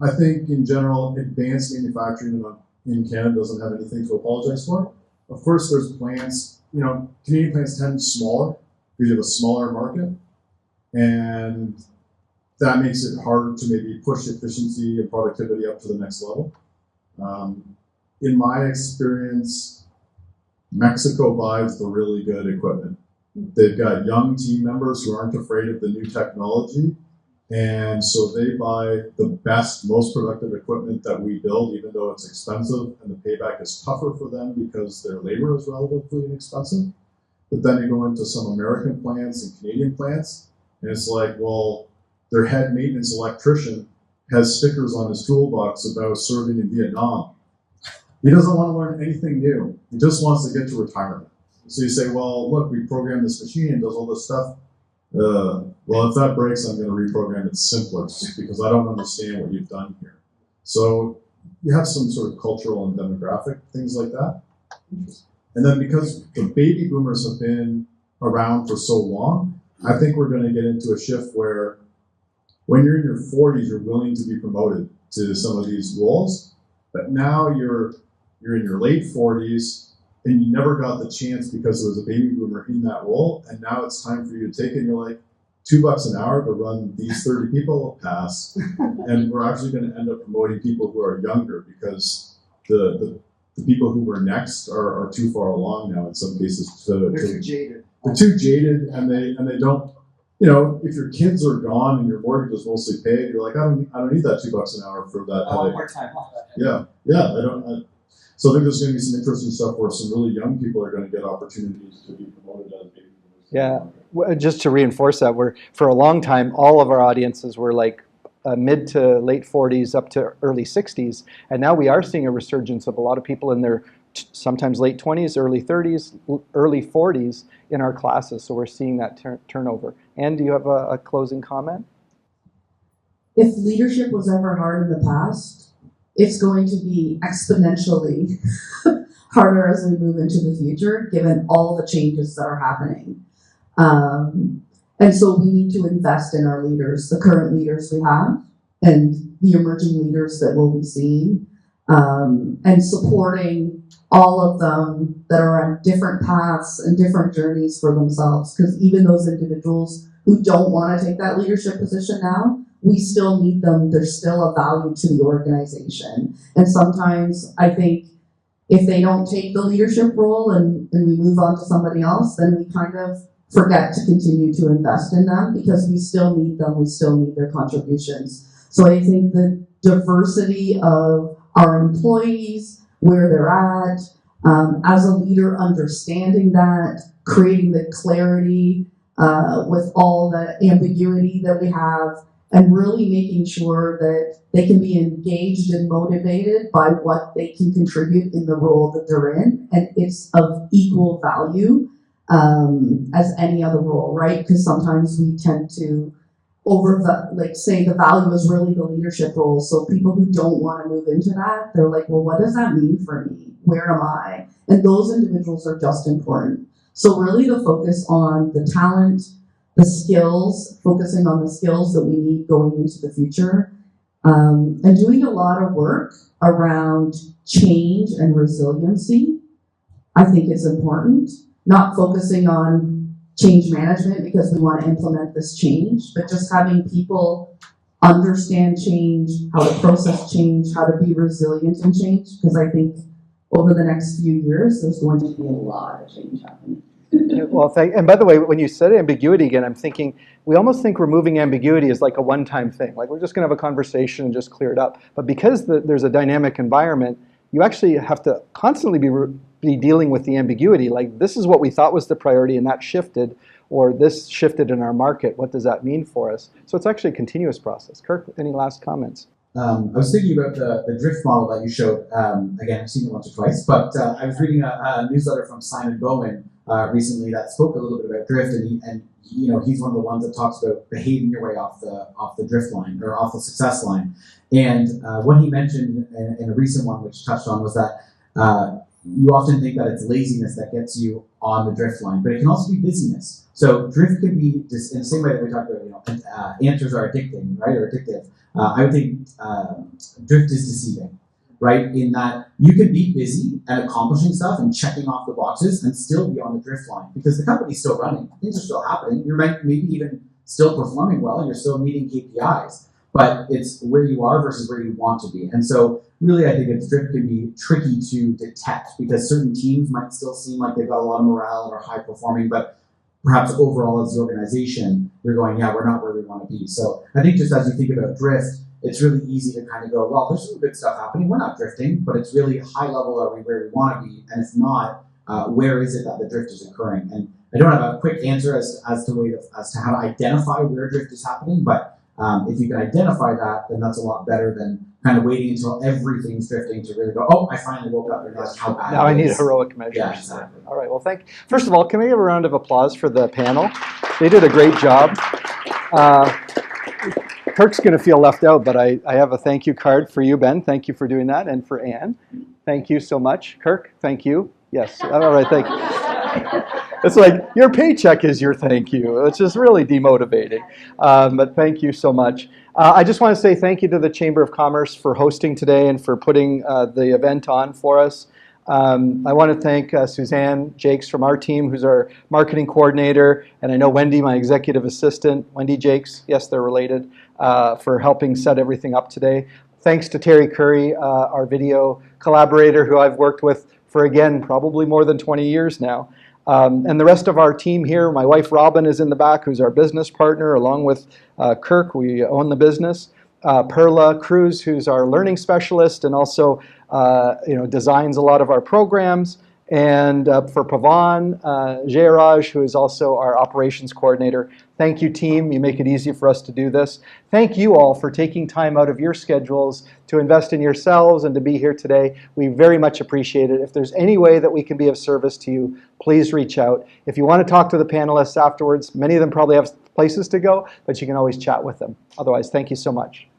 [SPEAKER 2] I think in general, advanced manufacturing in Canada doesn't have anything to apologize for. Of course, there's plants, Canadian plants tend to be smaller because you have a smaller market, and that makes it harder to maybe push efficiency and productivity up to the next level. In my experience, Mexico buys the really good equipment. They've got young team members who aren't afraid of the new technology, and so they buy the best, most productive equipment that we build, even though it's expensive, and the payback is tougher for them because their labor is relatively inexpensive. But then you go into some American plants and Canadian plants, and it's like, well, their head maintenance electrician has stickers on his toolbox about serving in Vietnam. He doesn't want to learn anything new. He just wants to get to retirement. So you say, well, look, we programmed this machine and does all this stuff. Well, if that breaks, I'm going to reprogram it simpler because I don't understand what you've done here. So you have some sort of cultural and demographic things like that. And then because the baby boomers have been around for so long, I think we're going to get into a shift where when you're in your 40s, you're willing to be promoted to some of these roles, but now you're in your late 40s and you never got the chance because there was a baby boomer in that role, and now it's time for you to take it, and you're like, $2 an hour to run these 30 people pass, and we're actually going to end up promoting people who are younger because the people who were next are too far along now in some cases.
[SPEAKER 4] They're too jaded.
[SPEAKER 2] They're too jaded, and they don't. If your kids are gone and your mortgage is mostly paid, you're like, I don't need that $2 an hour for that.
[SPEAKER 4] I want more time off.
[SPEAKER 2] Yeah, I don't. So I think there's going to be some interesting stuff where some really young people are going to get opportunities to be promoted as baby boomers.
[SPEAKER 1] Yeah, just to reinforce that, for a long time, all of our audiences were like mid to late 40s up to early 60s, and now we are seeing a resurgence of a lot of people in their sometimes late 20s, early 30s, early 40s in our classes. So we're seeing that turnover. Anne, do you have a closing comment?
[SPEAKER 3] If leadership was ever hard in the past, it's going to be exponentially harder as we move into the future, given all the changes that are happening. And so we need to invest in our leaders, the current leaders we have, and the emerging leaders that we'll be seeing, and supporting all of them that are on different paths and different journeys for themselves. Because even those individuals who don't want to take that leadership position now, we still need them. There's still a value to the organization. And sometimes I think if they don't take the leadership role and we move on to somebody else, then we kind of forget to continue to invest in them because we still need them. We still need their contributions. So I think the diversity of our employees, where they're at, as a leader, understanding that, creating the clarity with all the ambiguity that we have, and really making sure that they can be engaged and motivated by what they can contribute in the role that they're in, and it's of equal value as any other role, right? Because sometimes we tend to say the value is really the leadership role. So people who don't want to move into that, they're like, well, what does that mean for me? Where am I? And those individuals are just important. So really the focus on the talent, the skills, focusing on the skills that we need going into the future, and doing a lot of work around change and resiliency, I think is important. Not focusing on change management because we want to implement this change, but just having people understand change, how to process change, how to be resilient in change, because I think over the next few years, there's going to be a lot of change happening.
[SPEAKER 1] Well, and by the way, when you said ambiguity again, I'm thinking, we almost think removing ambiguity is like a one-time thing. Like we're just going to have a conversation and just clear it up. But because there's a dynamic environment, you actually have to constantly be dealing with the ambiguity. Like this is what we thought was the priority and that shifted, or this shifted in our market. What does that mean for us? So it's actually a continuous process. Kirk, any last comments?
[SPEAKER 4] I was thinking about the drift model that you showed. Again, I've seen it once or twice, but I was reading a newsletter from Simon Bowen recently that spoke a little bit about drift, and he's one of the ones that talks about behaving your way off the drift line or off the success line. And what he mentioned in a recent one, which touched on, was that you often think that it's laziness that gets you on the drift line, but it can also be busyness. So drift can be just in the same way that we talked about, answers are addicting, right, or addictive. I would think drift is deceiving, right? In that you can be busy and accomplishing stuff and checking off the boxes and still be on the drift line because the company's still running, things are still happening. You're maybe even still performing well, you're still meeting KPIs, but it's where you are versus where you want to be. And so really, I think drift can be tricky to detect because certain teams might still seem like they've got a lot of morale and are high performing, but perhaps overall as the organization, you're going, yeah, we're not where we want to be. So I think just as you think about drift, it's really easy to kind of go, well, there's some good stuff happening. We're not drifting, but it's really high level. Are we where we want to be? And if not, where is it that the drift is occurring? And I don't have a quick answer as to how to identify where drift is happening, but if you can identify that, then that's a lot better than kind of waiting until everything's drifting to really go, oh, I finally woke up and realized how bad
[SPEAKER 1] Now I need
[SPEAKER 4] is.
[SPEAKER 1] heroic measures.
[SPEAKER 4] Yeah, exactly.
[SPEAKER 1] All right, well, first of all, can we give a round of applause for the panel? They did a great job. Kirk's going to feel left out, but I have a thank you card for you, Ben. Thank you for doing that. And for Anne, thank you so much. Kirk, thank you. Yes, all right, thank you. It's like your paycheck is your thank you. It's just really demotivating. But thank you so much. I just want to say thank you to the Chamber of Commerce for hosting today and for putting the event on for us. I want to thank Suzanne Jakes from our team, who's our marketing coordinator, and I know Wendy, my executive assistant, Wendy Jakes, yes, they're related, for helping set everything up today. Thanks to Terry Curry, our video collaborator, who I've worked with for, again, probably more than 20 years now. And the rest of our team here, my wife Robin is in the back, who's our business partner, along with Kirk, we own the business. Perla Cruz, who's our learning specialist and also designs a lot of our programs. And for Pavan, Jayaraj, who is also our operations coordinator, thank you, team. You make it easy for us to do this. Thank you all for taking time out of your schedules to invest in yourselves and to be here today. We very much appreciate it. If there's any way that we can be of service to you, please reach out. If you want to talk to the panelists afterwards, many of them probably have places to go, but you can always chat with them. Otherwise, thank you so much.